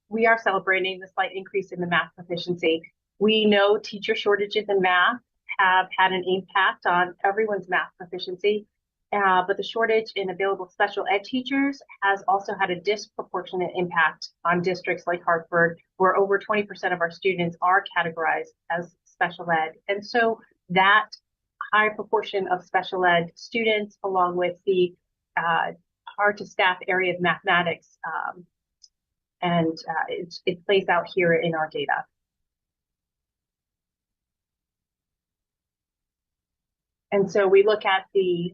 We are celebrating the slight increase in the math proficiency. We know teacher shortages in math have had an impact on everyone's math proficiency, but the shortage in available special ed teachers has also had a disproportionate impact on districts like Hartford, where over 20% of our students are categorized as special ed. And so that high proportion of special ed students, along with the hard to staff area of mathematics, it plays out here in our data. And so we look at the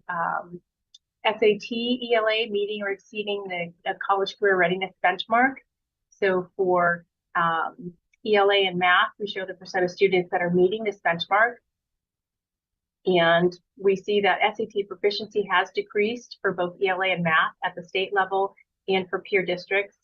SAT ELA meeting or exceeding the college career readiness benchmark. So for ELA and math, we show the percent of students that are meeting this benchmark. And we see that SAT proficiency has decreased for both ELA and math at the state level and for peer districts.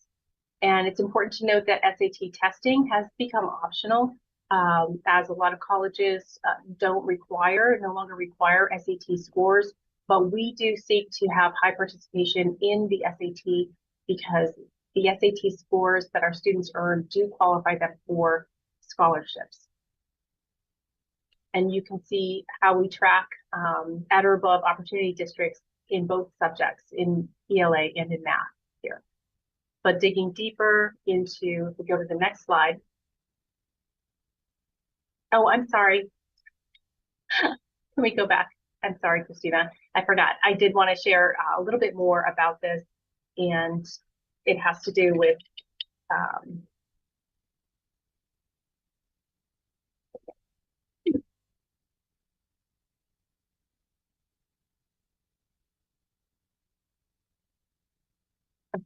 And it's important to note that SAT testing has become optional, as a lot of colleges no longer require SAT scores, but we do seek to have high participation in the SAT because the SAT scores that our students earn do qualify them for scholarships. And you can see how we track at or above opportunity districts in both subjects, in ELA and in math here. But digging deeper into, if we go to the next slide. Oh, I'm sorry. Can we go back? I'm sorry, Christina. I forgot. I did want to share a little bit more about this, and it has to do with I'm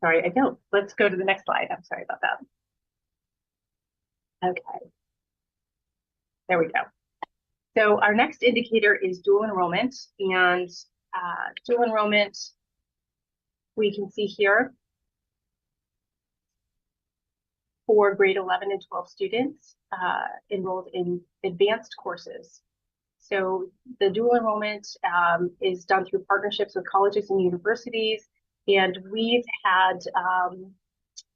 sorry, I don't. Let's go to the next slide. I'm sorry about that. Okay. There we go. So our next indicator is dual enrollment, and dual enrollment, we can see here for grade 11 and 12 students enrolled in advanced courses. So the dual enrollment is done through partnerships with colleges and universities, and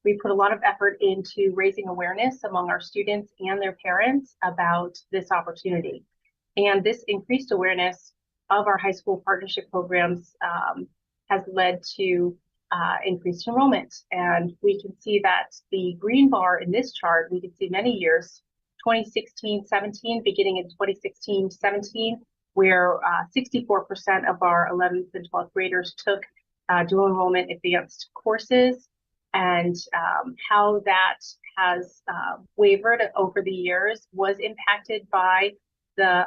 we put a lot of effort into raising awareness among our students and their parents about this opportunity. And this increased awareness of our high school partnership programs has led to increased enrollment. And we can see that the green bar in this chart, we can see many years, 2016-17, beginning in 2016-17, where 64% of our 11th and 12th graders took dual enrollment advanced courses, and how that has wavered over the years was impacted by the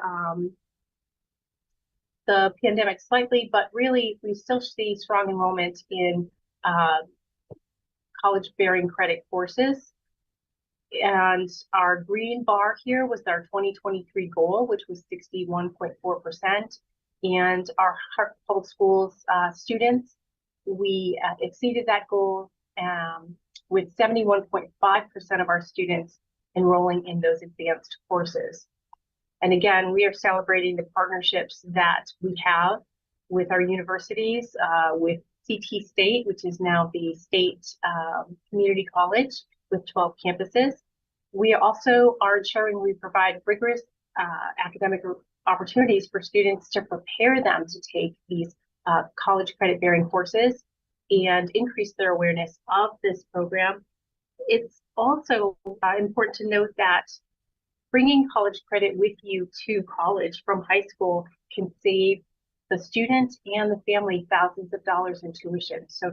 the pandemic slightly, but really we still see strong enrollment in college-bearing credit courses. And our green bar here was our 2023 goal, which was 61.4%. And our Hartford Public Schools students, we exceeded that goal with 71.5% of our students enrolling in those advanced courses. And again, we are celebrating the partnerships that we have with our universities, with CT State, which is now the state community college with 12 campuses. We also are ensuring we provide rigorous academic opportunities for students to prepare them to take these college credit bearing courses and increase their awareness of this program. It's also important to note that bringing college credit with you to college from high school can save the student and the family thousands of dollars in tuition. So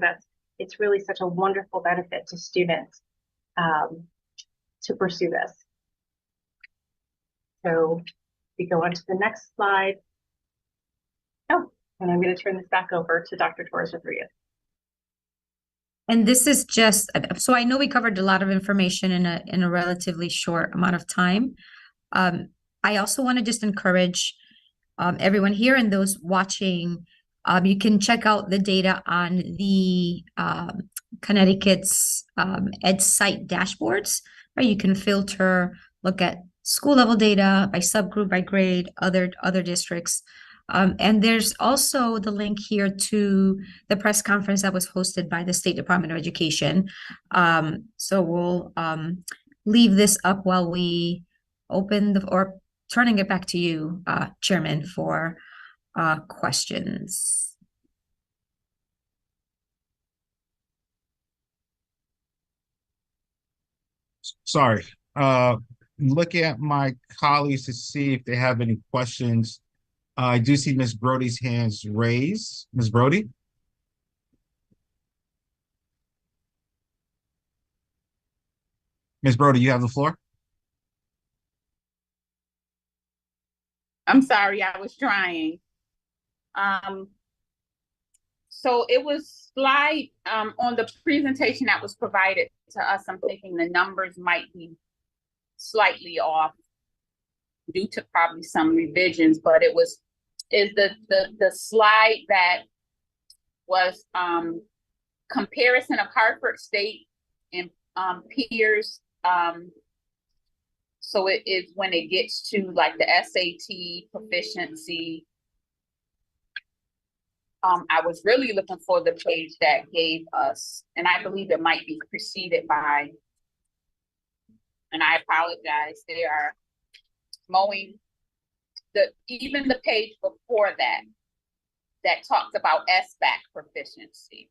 it's really such a wonderful benefit to students to pursue this. So we go on to the next slide. Oh, and I'm going to turn this back over to Dr. Torres-Rodriguez. And this is just, so I know we covered a lot of information in a relatively short amount of time. I also want to just encourage everyone here and those watching, you can check out the data on the Connecticut's EdSite dashboards, right? You can filter, look at school level data by subgroup, by grade, other districts. And there's also the link here to the press conference that was hosted by the State Department of Education. So we'll leave this up while we open or turning it back to you, Chairman, for questions. Sorry. Looking at my colleagues to see if they have any questions. I do see Ms. Brody's hands raised. Ms. Brody? Ms. Brody, you have the floor. I'm sorry, I was trying. So it was slide on the presentation that was provided to us. I'm thinking the numbers might be slightly off due to probably some revisions, but it was the slide that was comparison of Hartford State and peers. So it is when it gets to like the SAT proficiency. I was really looking for the page that gave us, and I believe it might be preceded by, and I apologize, they are mowing even the page before that talks about SBAC proficiency.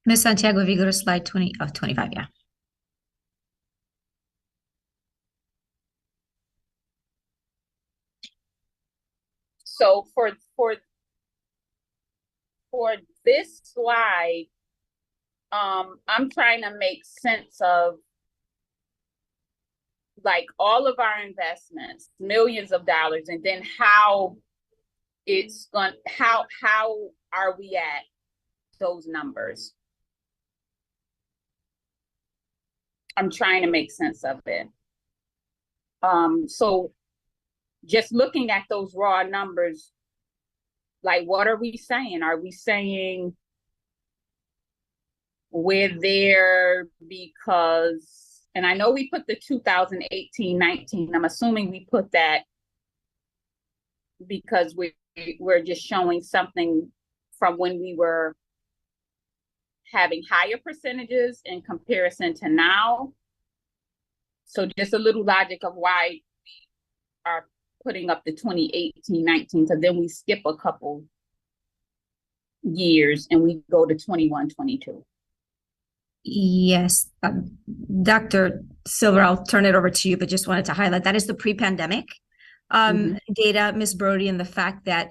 Ms. Santiago, if you go to slide 25, yeah. So for this slide, I'm trying to make sense of like all of our investments, millions of dollars, and then how are we at those numbers? I'm trying to make sense of it. So just looking at those raw numbers, like what are we saying? Are we saying we're there because, and I know we put the 2018-19, I'm assuming we put that because we're just showing something from when we were having higher percentages in comparison to now. So just a little logic of why we are putting up the 2018-19, so then we skip a couple years and we go to 21-22. Yes, Dr. Silver, I'll turn it over to you, but just wanted to highlight that is the pre-pandemic data, Ms. Brody, and the fact that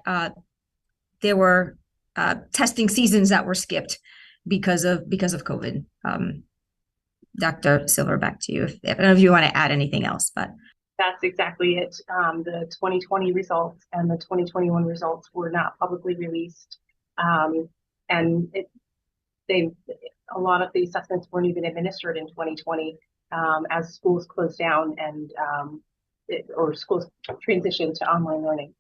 there were testing seasons that were skipped because of COVID. Dr. Silver, back to you. I don't know if you want to add anything else, but That's exactly it. The 2020 results and the 2021 results were not publicly released. And a lot of the assessments weren't even administered in 2020 as schools closed down and or schools transitioned to online learning.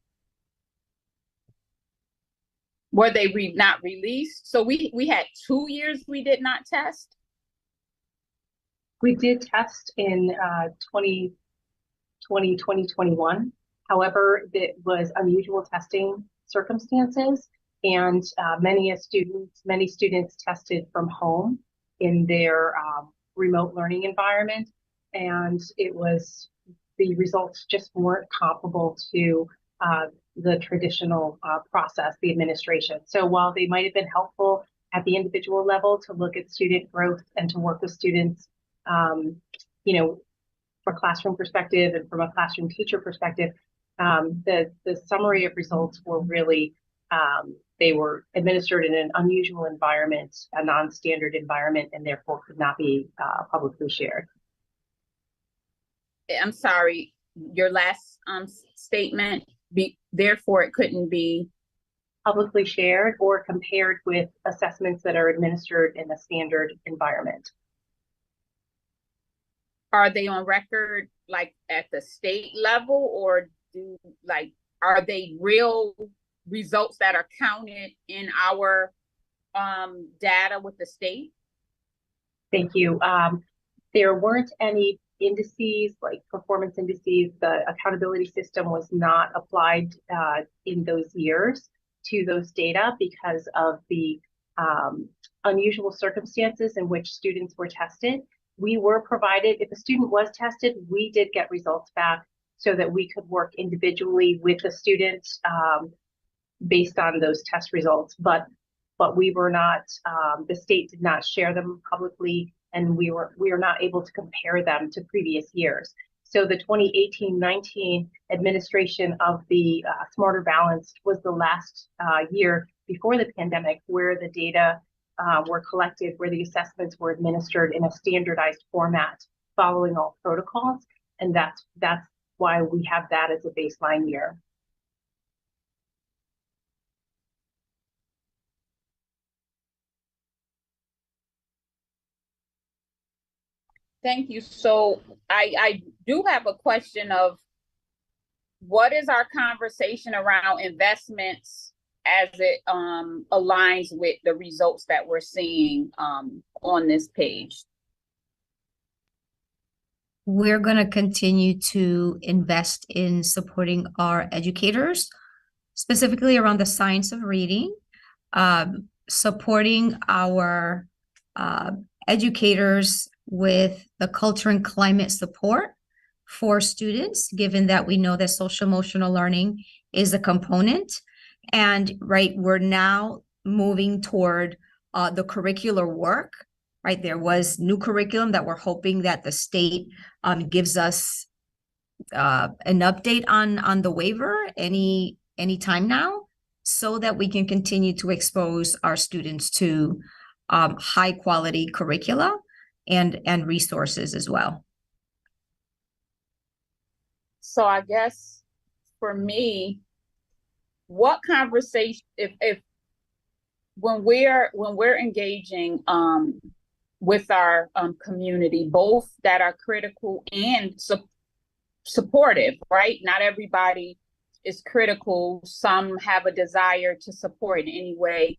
Were they not released? So we had 2 years we did not test? We did test in 2020, 2021. However, it was unusual testing circumstances, and many students tested from home in their remote learning environment, and the results just weren't comparable to the traditional process, the administration. So while they might have been helpful at the individual level to look at student growth and to work with students, you know, from a classroom perspective and from a classroom teacher perspective, the summary of results were really, they were administered in an unusual environment, a non-standard environment, and therefore could not be publicly shared. I'm sorry, your last statement, therefore it couldn't be publicly shared or compared with assessments that are administered in a standard environment. Are they on record like at the state level, or are they real results that are counted in our data with the state? Thank you. There weren't any indices like performance indices. The accountability system was not applied in those years to those data because of the unusual circumstances in which students were tested. We were provided, if a student was tested, we did get results back so that we could work individually with the student based on those test results. But we were not, the state did not share them publicly, and we were not able to compare them to previous years. So the 2018-19 administration of the Smarter Balanced was the last year before the pandemic where the data were collected, where the assessments were administered in a standardized format following all protocols. And that's why we have that as a baseline year. Thank you. So I do have a question of what is our conversation around investments as it aligns with the results that we're seeing on this page? We're going to continue to invest in supporting our educators, specifically around the science of reading, supporting our educators with the culture and climate support for students, given that we know that social emotional learning is a component. And we're now moving toward the curricular work, right? There was new curriculum that we're hoping that the state gives us an update on the waiver any time now, so that we can continue to expose our students to high quality curricula and resources as well. So I guess for me, what conversation, if when we're engaging with our community, both that are critical and supportive, right? Not everybody is critical. Some have a desire to support in any way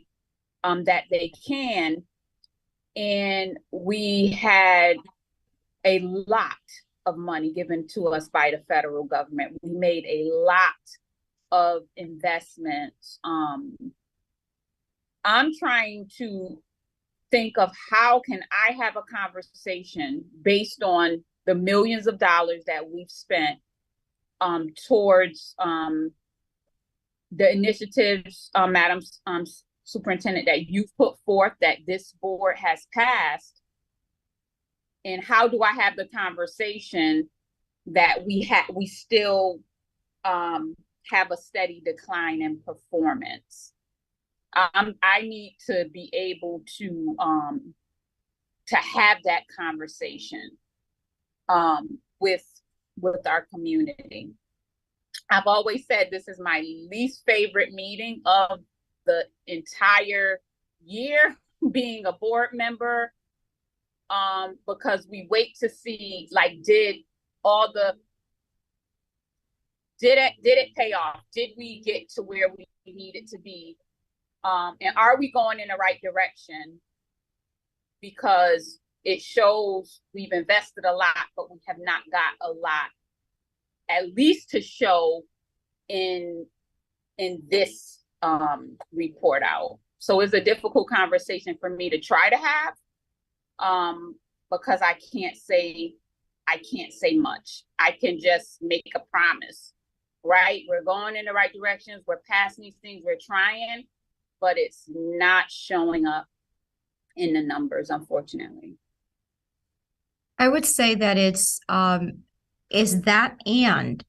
that they can. And we had a lot of money given to us by the federal government. We made a lot of investments. I'm trying to think of how can I have a conversation based on the millions of dollars that we've spent towards the initiatives, Madam Superintendent, that you've put forth, that this board has passed, and how do I have the conversation that we still have a steady decline in performance? I need to be able to have that conversation with with our community. I've always said this is my least favorite meeting of the entire year, being a board member, because we wait to see, like, did it pay off? Did we get to where we needed to be? And are we going in the right direction? Because it shows we've invested a lot, but we have not got a lot, at least to show in this report out. So it's a difficult conversation for me to try to have, because I can't say much. I can just make a promise, right? We're going in the right directions. We're passing these things. We're trying, but it's not showing up in the numbers, unfortunately. I would say that it's is that and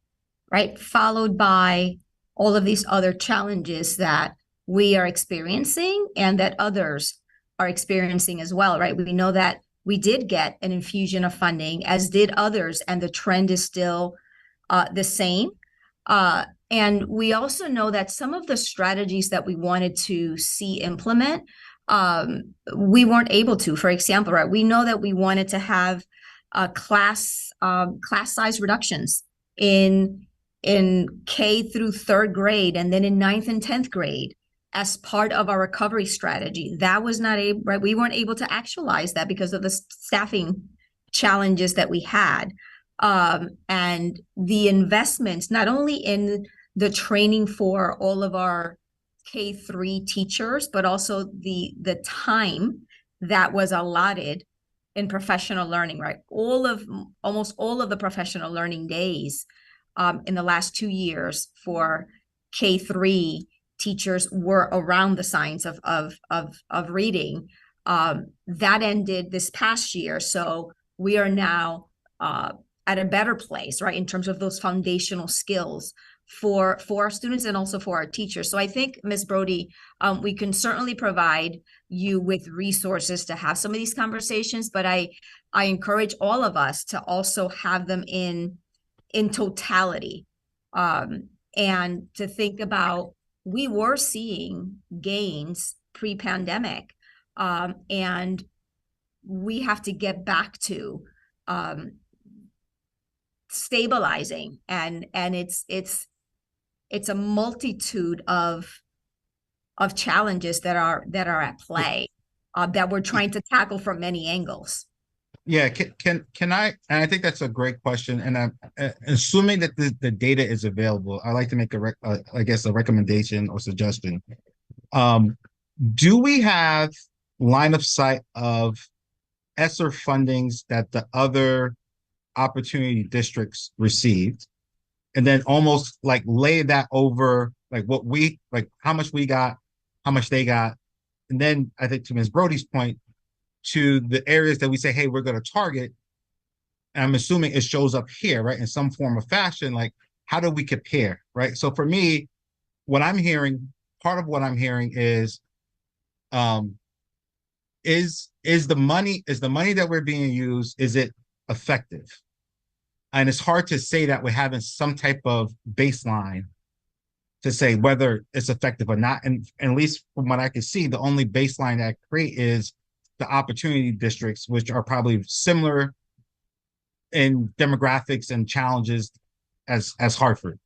right, followed by all of these other challenges that we are experiencing and that others are experiencing as well, right? We know that we did get an infusion of funding, as did others, and the trend is still the same. And we also know that some of the strategies that we wanted to see implement, we weren't able to. For example, right, we know that we wanted to have class size reductions in K through third grade, and then in 9th and 10th grade as part of our recovery strategy. That was not able, right? We weren't able to actualize that because of the staffing challenges that we had. And the investments, not only in the training for all of our K-3 teachers, but also the time that was allotted in professional learning, right? Almost all of the professional learning days in the last 2 years for K-3 teachers were around the science of reading. That ended this past year. So we are now at a better place, right, in terms of those foundational skills for our students and also for our teachers. So I think, Ms. Brody, we can certainly provide you with resources to have some of these conversations, but I encourage all of us to also have them in totality, and to think about, we were seeing gains pre-pandemic, and we have to get back to stabilizing, and it's a multitude of challenges that are at play, that we're trying to tackle from many angles. Yeah, can I? And I think that's a great question. And I'm assuming that the data is available. I'd like to make I guess a recommendation or suggestion. Do we have line of sight of ESSER fundings that the other opportunity districts received, and then almost like lay that over like what we like, how much we got, how much they got, and then I think to Ms. Brody's point, to the areas that we say, hey, we're going to target. And I'm assuming it shows up here, right, in some form or fashion. Like, how do we compare, right? So for me, what I'm hearing, part of what I'm hearing is the money that we're being used, is it effective? And it's hard to say that we're having some type of baseline to say whether it's effective or not. And at least from what I can see, the only baseline that I create is the opportunity districts, which are probably similar in demographics and challenges as Hartford.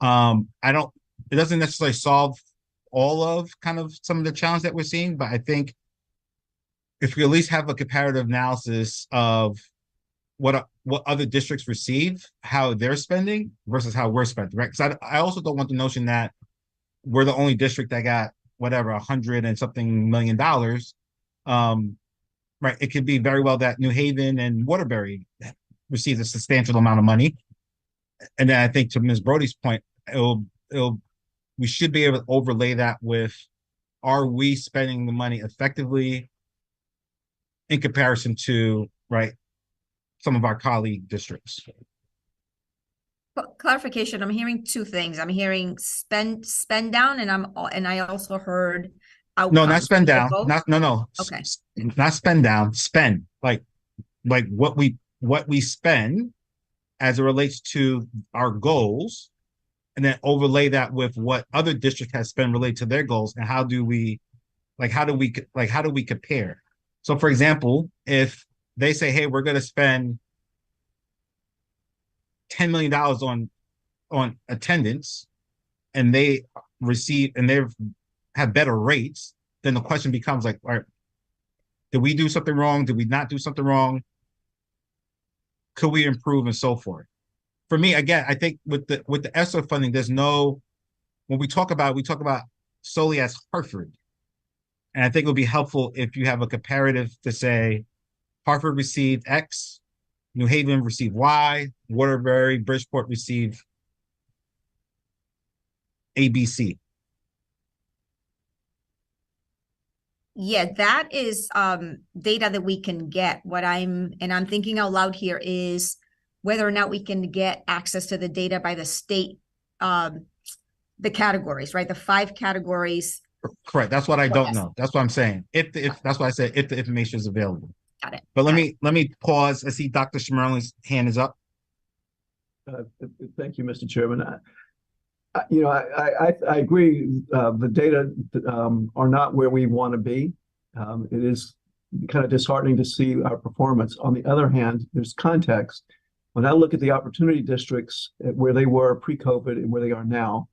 It doesn't necessarily solve all of kind of some of the challenge that we're seeing, but I think if we at least have a comparative analysis of what other districts receive, how they're spending versus how we're spending, right? Because I also don't want the notion that we're the only district that got whatever $100 and something million. Right, it could be very well that New Haven and Waterbury receives a substantial amount of money, and then I think to Ms. Brody's point, we should be able to overlay that with, are we spending the money effectively in comparison to, right, some of our colleague districts. Clarification, I'm hearing two things. I'm hearing spend down, and I also heard outcomes. No, not spend down. No. Okay. Not spend down. Spend like what we spend as it relates to our goals, and then overlay that with what other district has spent related to their goals, and how do we compare? So for example, if they say, hey, we're going to spend $10 million on attendance, and they have better rates, then the question becomes like, all right, did we do something wrong? Did we not do something wrong? Could we improve, and so forth? For me, again, I think with the ESSER funding, there's no, when we talk about solely as Hartford. And I think it would be helpful if you have a comparative to say Hartford received X, New Haven received Y, Waterbury, Bridgeport received ABC. Yeah, that is data that we can get. I'm thinking out loud here is whether or not we can get access to the data by the state, the categories, right? The 5 categories. Correct. That's what I don't know. That's what I'm saying. If that's why I said if the information is available. Got it. But let me pause. I see Dr. Schmerling's hand is up. Thank you, Mr. Chairman. I agree. The data are not where we want to be. It is kind of disheartening to see our performance. On the other hand, there's context. When I look at the opportunity districts where they were pre-COVID and where they are now,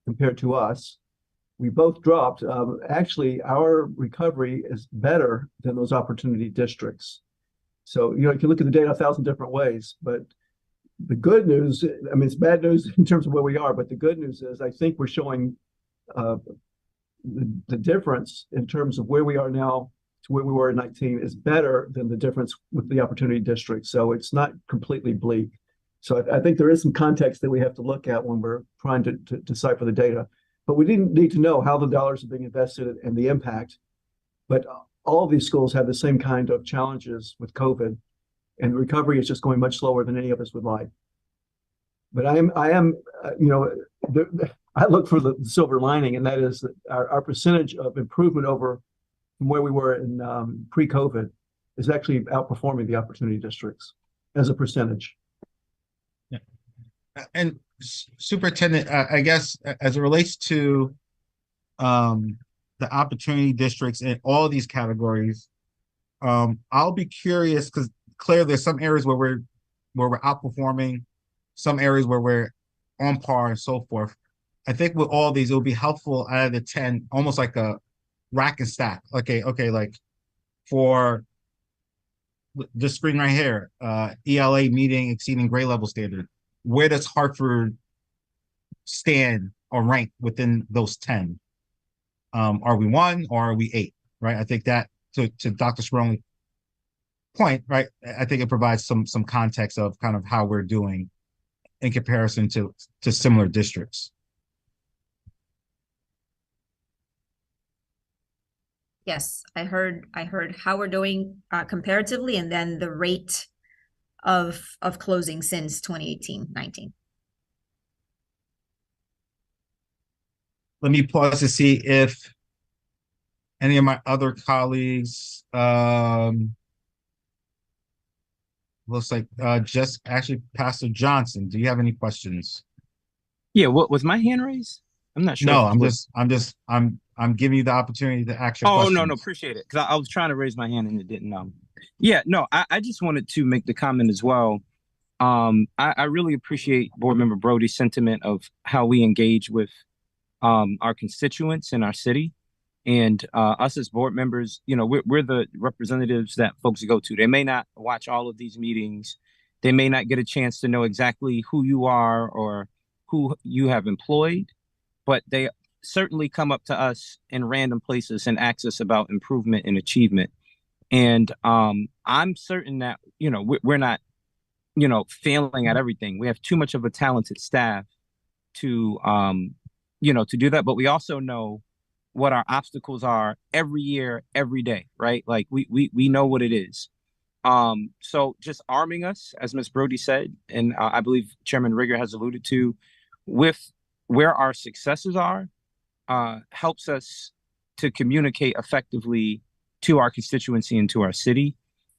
compared to us, we both dropped. Actually, our recovery is better than those opportunity districts. So, you can look at the data 1,000 different ways, but the good news, I mean, it's bad news in terms of where we are, but the good news is I think we're showing the difference in terms of where we are now to where we were in 19 is better than the difference with the opportunity district. So it's not completely bleak. So I think there is some context that we have to look at when we're trying to decipher the data. But we didn't need to know how the dollars are being invested and the impact. But all of these schools have the same kind of challenges with COVID, and recovery is just going much slower than any of us would like. But I look for the silver lining, and that is that our percentage of improvement over from where we were in pre-COVID is actually outperforming the opportunity districts as a percentage. Yeah. And Superintendent, I guess as it relates to the opportunity districts in all these categories, I'll be curious because clearly there's some areas where we're outperforming, some areas where we're on par, and so forth. I think with all these, it would be helpful out of the 10, almost like a rack and stack. Okay, like for this screen right here, ELA meeting exceeding grade level standard. Where does Hartford stand or rank within those 10? Are we 1 or are we 8? Right. I think that to Dr. Schmerling's point, right? I think it provides some context of kind of how we're doing in comparison to similar districts. Yes, I heard how we're doing comparatively, and then the rate of closing since 2018-19. Let me pause to see if any of my other colleagues, looks like just actually Pastor Johnson. Do you have any questions? Yeah, what was my hand raised? I'm not sure. No, I'm giving you the opportunity to ask your questions. No, appreciate it. Because I was trying to raise my hand and it didn't. Yeah, no, I just wanted to make the comment as well. I really appreciate Board Member Brody's sentiment of how we engage with our constituents in our city, and us as board members. We're the representatives that folks go to. They may not watch all of these meetings. They may not get a chance to know exactly who you are or who you have employed, but they certainly come up to us in random places and ask us about improvement and achievement. And I'm certain that, we're not, failing at everything. We have too much of a talented staff to do that. But we also know what our obstacles are every year, every day, right? Like we know what it is. So just arming us, as Ms. Brody said, and I believe Chairman Rigger has alluded to, with where our successes are, helps us to communicate effectively to our constituency and to our city.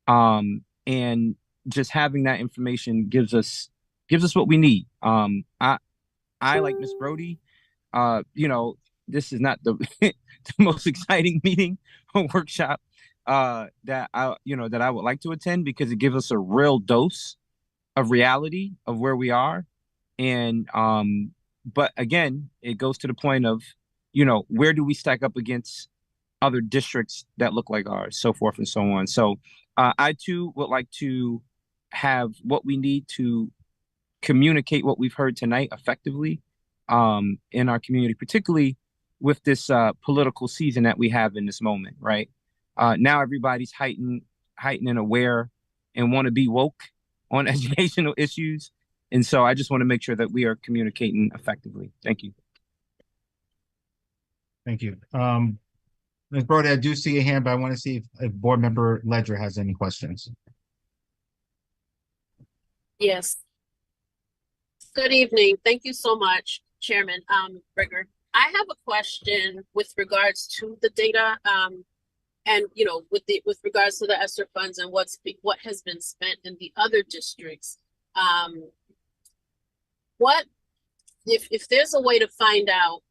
And just having that information gives us gives us what we need. I like Miss Brody. This is not the the most exciting meeting or workshop that I would like to attend, because it gives us a real dose of reality of where we are. And but again, it goes to the point of, where do we stack up against other districts that look like ours, so forth and so on. So I too would like to have what we need to communicate what we've heard tonight effectively in our community, particularly with this political season that we have in this moment, right? Now everybody's heightened and aware and want to be woke on educational issues. And so I just want to make sure that we are communicating effectively. Thank you. Thank you. Ms. Brody, I do see a hand, but I want to see if Board Member Ledger has any questions. Yes. Good evening. Thank you so much, Chairman Brigger. I have a question with regards to the data, and with regards to the ESSER funds and what has been spent in the other districts. What if there's a way to find out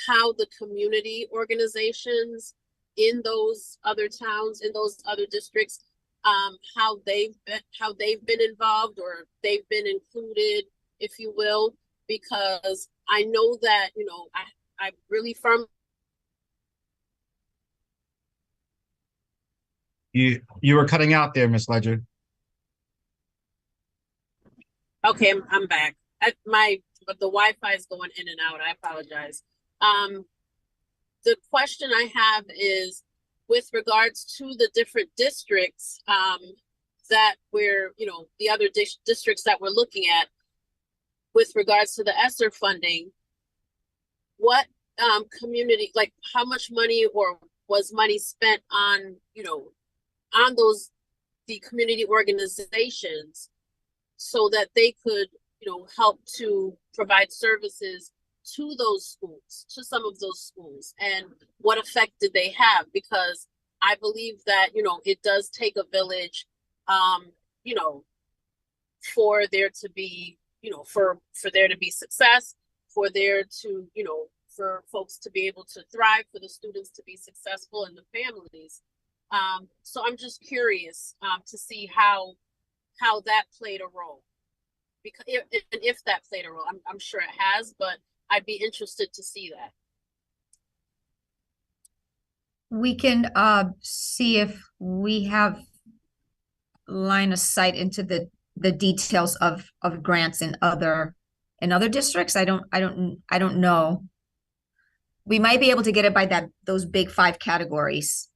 how the community organizations in those other towns, in those other districts, how they've been involved, or they've been included, if you will, because I know that, I really firmly. You were cutting out there, Miss Ledger. Okay, I'm back. But the Wi-Fi is going in and out. I apologize. The question I have is with regards to the different districts that we're, the other districts that we're looking at with regards to the ESSER funding, what community, like how much money or was money spent on, on the community organizations so that they could, help to provide services to those schools, to some of those schools, and what effect did they have? Because I believe that, it does take a village, for there to be, for there to be success, for there to, for folks to be able to thrive, for the students to be successful and the families. So I'm just curious to see how that played a role, because if that played a role, I'm sure it has, but I'd be interested to see that. We can see if we have line of sight into the details of grants in other districts. I don't know. We might be able to get it by those big 5 categories,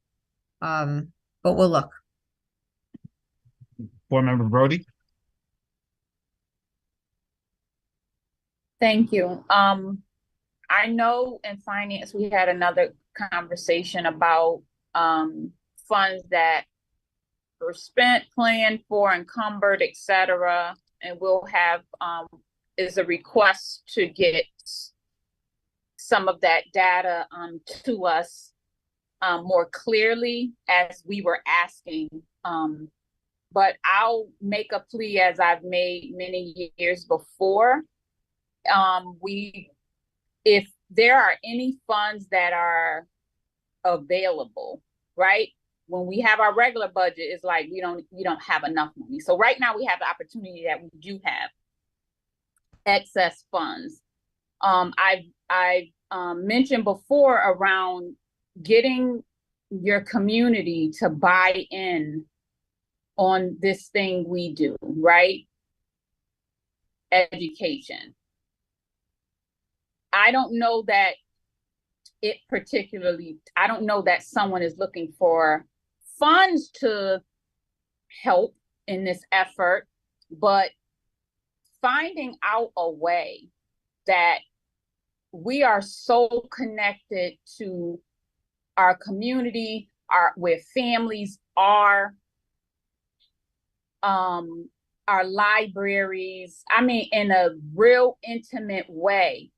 but we'll look. Board Member Brody. Thank you. I know in finance, we had another conversation about funds that were spent, planned for, encumbered, etc. And we'll have is a request to get some of that data to us more clearly as we were asking. But I'll make a plea, as I've made many years before. If there are any funds that are available, right? When we have our regular budget, it's like we don't have enough money. So right now we have the opportunity that we do have excess funds. I've mentioned before around getting your community to buy in on this thing we do, right? Education. I don't know that I don't know that someone is looking for funds to help in this effort, but finding out a way that we are so connected to our community, where families are, our libraries, in a real intimate way,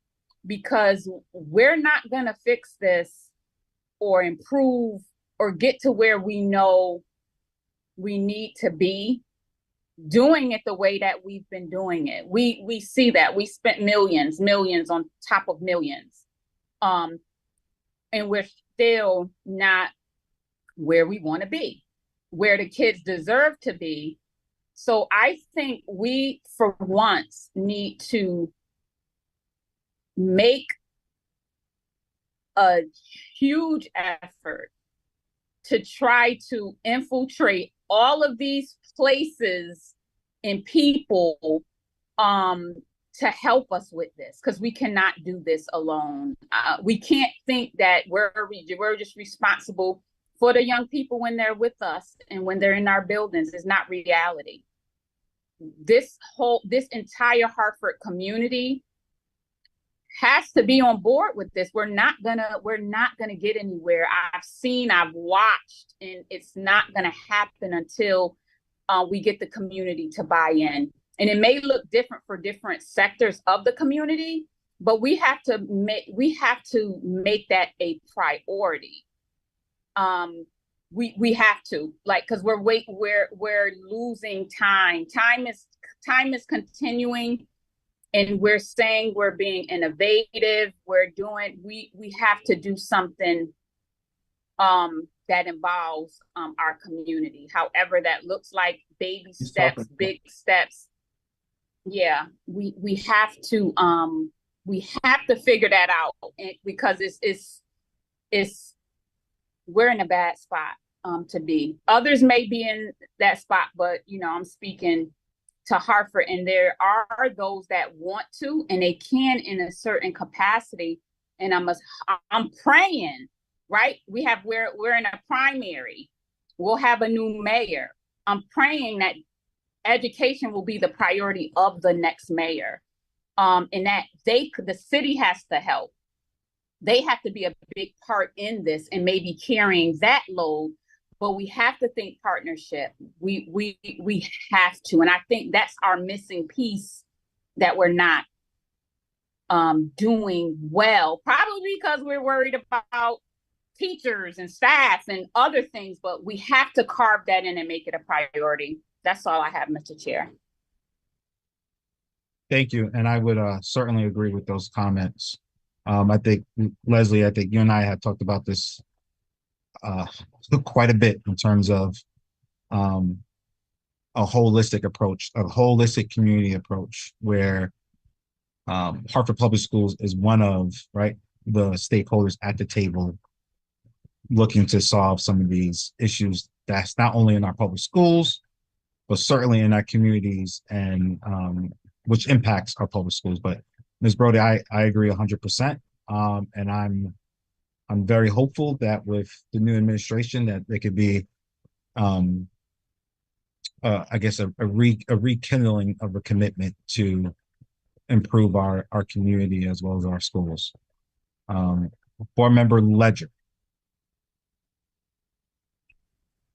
because we're not going to fix this or improve or get to where we know we need to be doing it the way that we've been doing it. We see that we spent millions on top of millions, and we're still not where we want to be, where the kids deserve to be. So I think we, for once, need to make a huge effort to try to infiltrate all of these places and people to help us with this, because we cannot do this alone. We can't think that we're just responsible for the young people when they're with us and when they're in our buildings. Is not reality. This entire Hartford community has to be on board with this. We're not gonna get anywhere. I've watched, and it's not gonna happen until we get the community to buy in. And it may look different for different sectors of the community, but we have to make that a priority. We have to, like, because we're losing time. Time is continuing, and we're saying we're being innovative. We have to do something that involves our community, however that looks like. Baby steps, big steps. Yeah, we have to figure that out, because it's we're in a bad spot to be. Others may be in that spot, but I'm speaking to Hartford, and there are those that want to, and they can in a certain capacity. And I'm praying, right? We're in a primary. We'll have a new mayor. I'm praying that education will be the priority of the next mayor, and that the city has to help. They have to be a big part in this and maybe carrying that load, but we have to think partnership. We have to, and I think that's our missing piece that we're not doing well, probably because we're worried about teachers and staff and other things, but we have to carve that in and make it a priority. That's all I have, Mr. Chair. Thank you. And I would certainly agree with those comments. I think, Leslie, you and I have talked about this quite a bit in terms of a holistic approach, a holistic community approach, where Hartford Public Schools is one of, right, the stakeholders at the table looking to solve some of these issues that's not only in our public schools, but certainly in our communities, and which impacts our public schools. But Ms. Brody, I agree 100%. And I'm very hopeful that with the new administration that there could be, I guess, a rekindling of a commitment to improve our community as well as our schools. Board Member Ledger.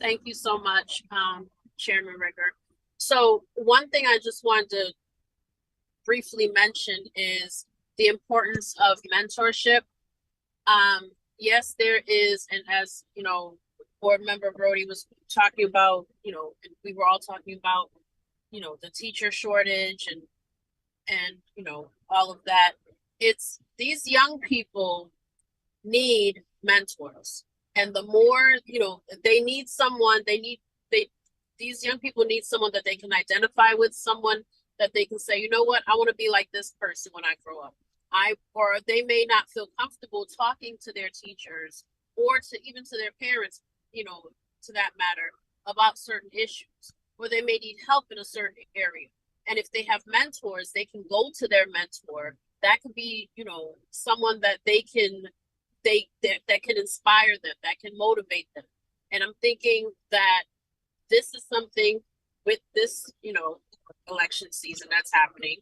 Thank you so much, Chairman Ricker. So one thing I just wanted to briefly mention is the importance of mentorship. Yes, there is, and as Board Member Brody was talking about, and we were all talking about, the teacher shortage and all of that. It's these young people need mentors, and the more they need someone, these young people need someone that they can identify with, someone that they can say, you know what, I want to be like this person when I grow up. Or they may not feel comfortable talking to their teachers or even to their parents, to that matter, about certain issues, or they may need help in a certain area. And if they have mentors, they can go to their mentor. That could be, someone that that can inspire them, that can motivate them. And I'm thinking that this is something with this, election season that's happening,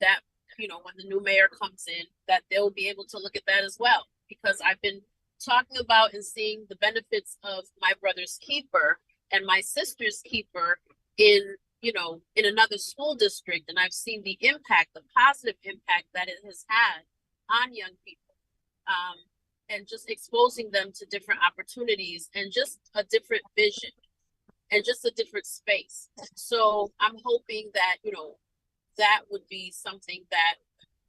that, when the new mayor comes in, that they'll be able to look at that as well. Because I've been talking about and seeing the benefits of my brother's keeper and my sister's keeper in another school district. And I've seen the positive impact that it has had on young people. And just exposing them to different opportunities and just a different vision. and just a different space. So I'm hoping that, that would be something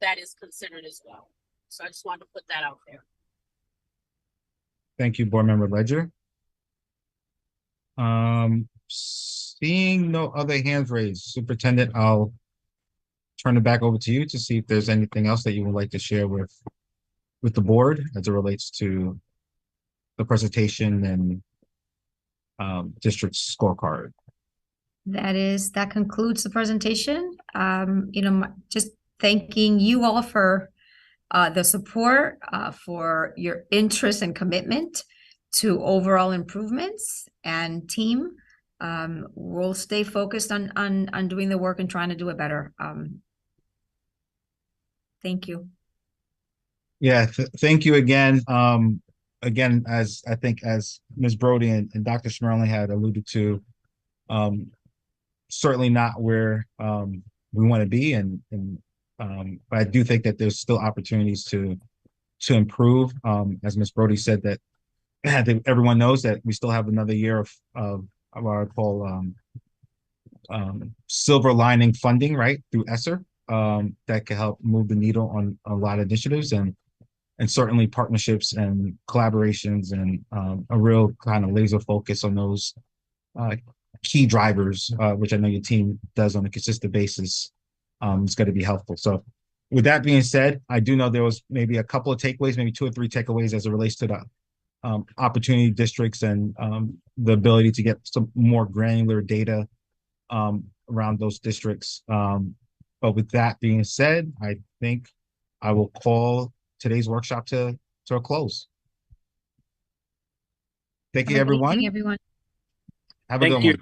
that is considered as well. So I just wanted to put that out there. Thank you, Board Member Ledger. Seeing no other hands raised, Superintendent, I'll turn it back over to you to see if there's anything else that you would like to share with the board as it relates to the presentation and district scorecard. That concludes the presentation. Just thanking you all for the support, for your interest and commitment to overall improvements, and team. We'll stay focused on doing the work and trying to do it better. Thank you. Yeah, thank you again. Again, as I think as Ms. Brody and Dr. Schmerling had alluded to, certainly not where we want to be, but I do think that there's still opportunities to improve. As Ms. Brody said, that I think everyone knows that we still have another year of what I call silver lining funding, right, through ESSER, that can help move the needle on a lot of initiatives, and certainly partnerships and collaborations, and a real kind of laser focus on those key drivers, which I know your team does on a consistent basis. It's going to be helpful. So with that being said, I do know there was maybe a couple of takeaways, maybe 2 or 3 takeaways as it relates to the opportunity districts and the ability to get some more granular data around those districts. But with that being said, I think I will call today's workshop to a close. Thank you, everyone. Thank you, everyone. Have a Thank good you. one.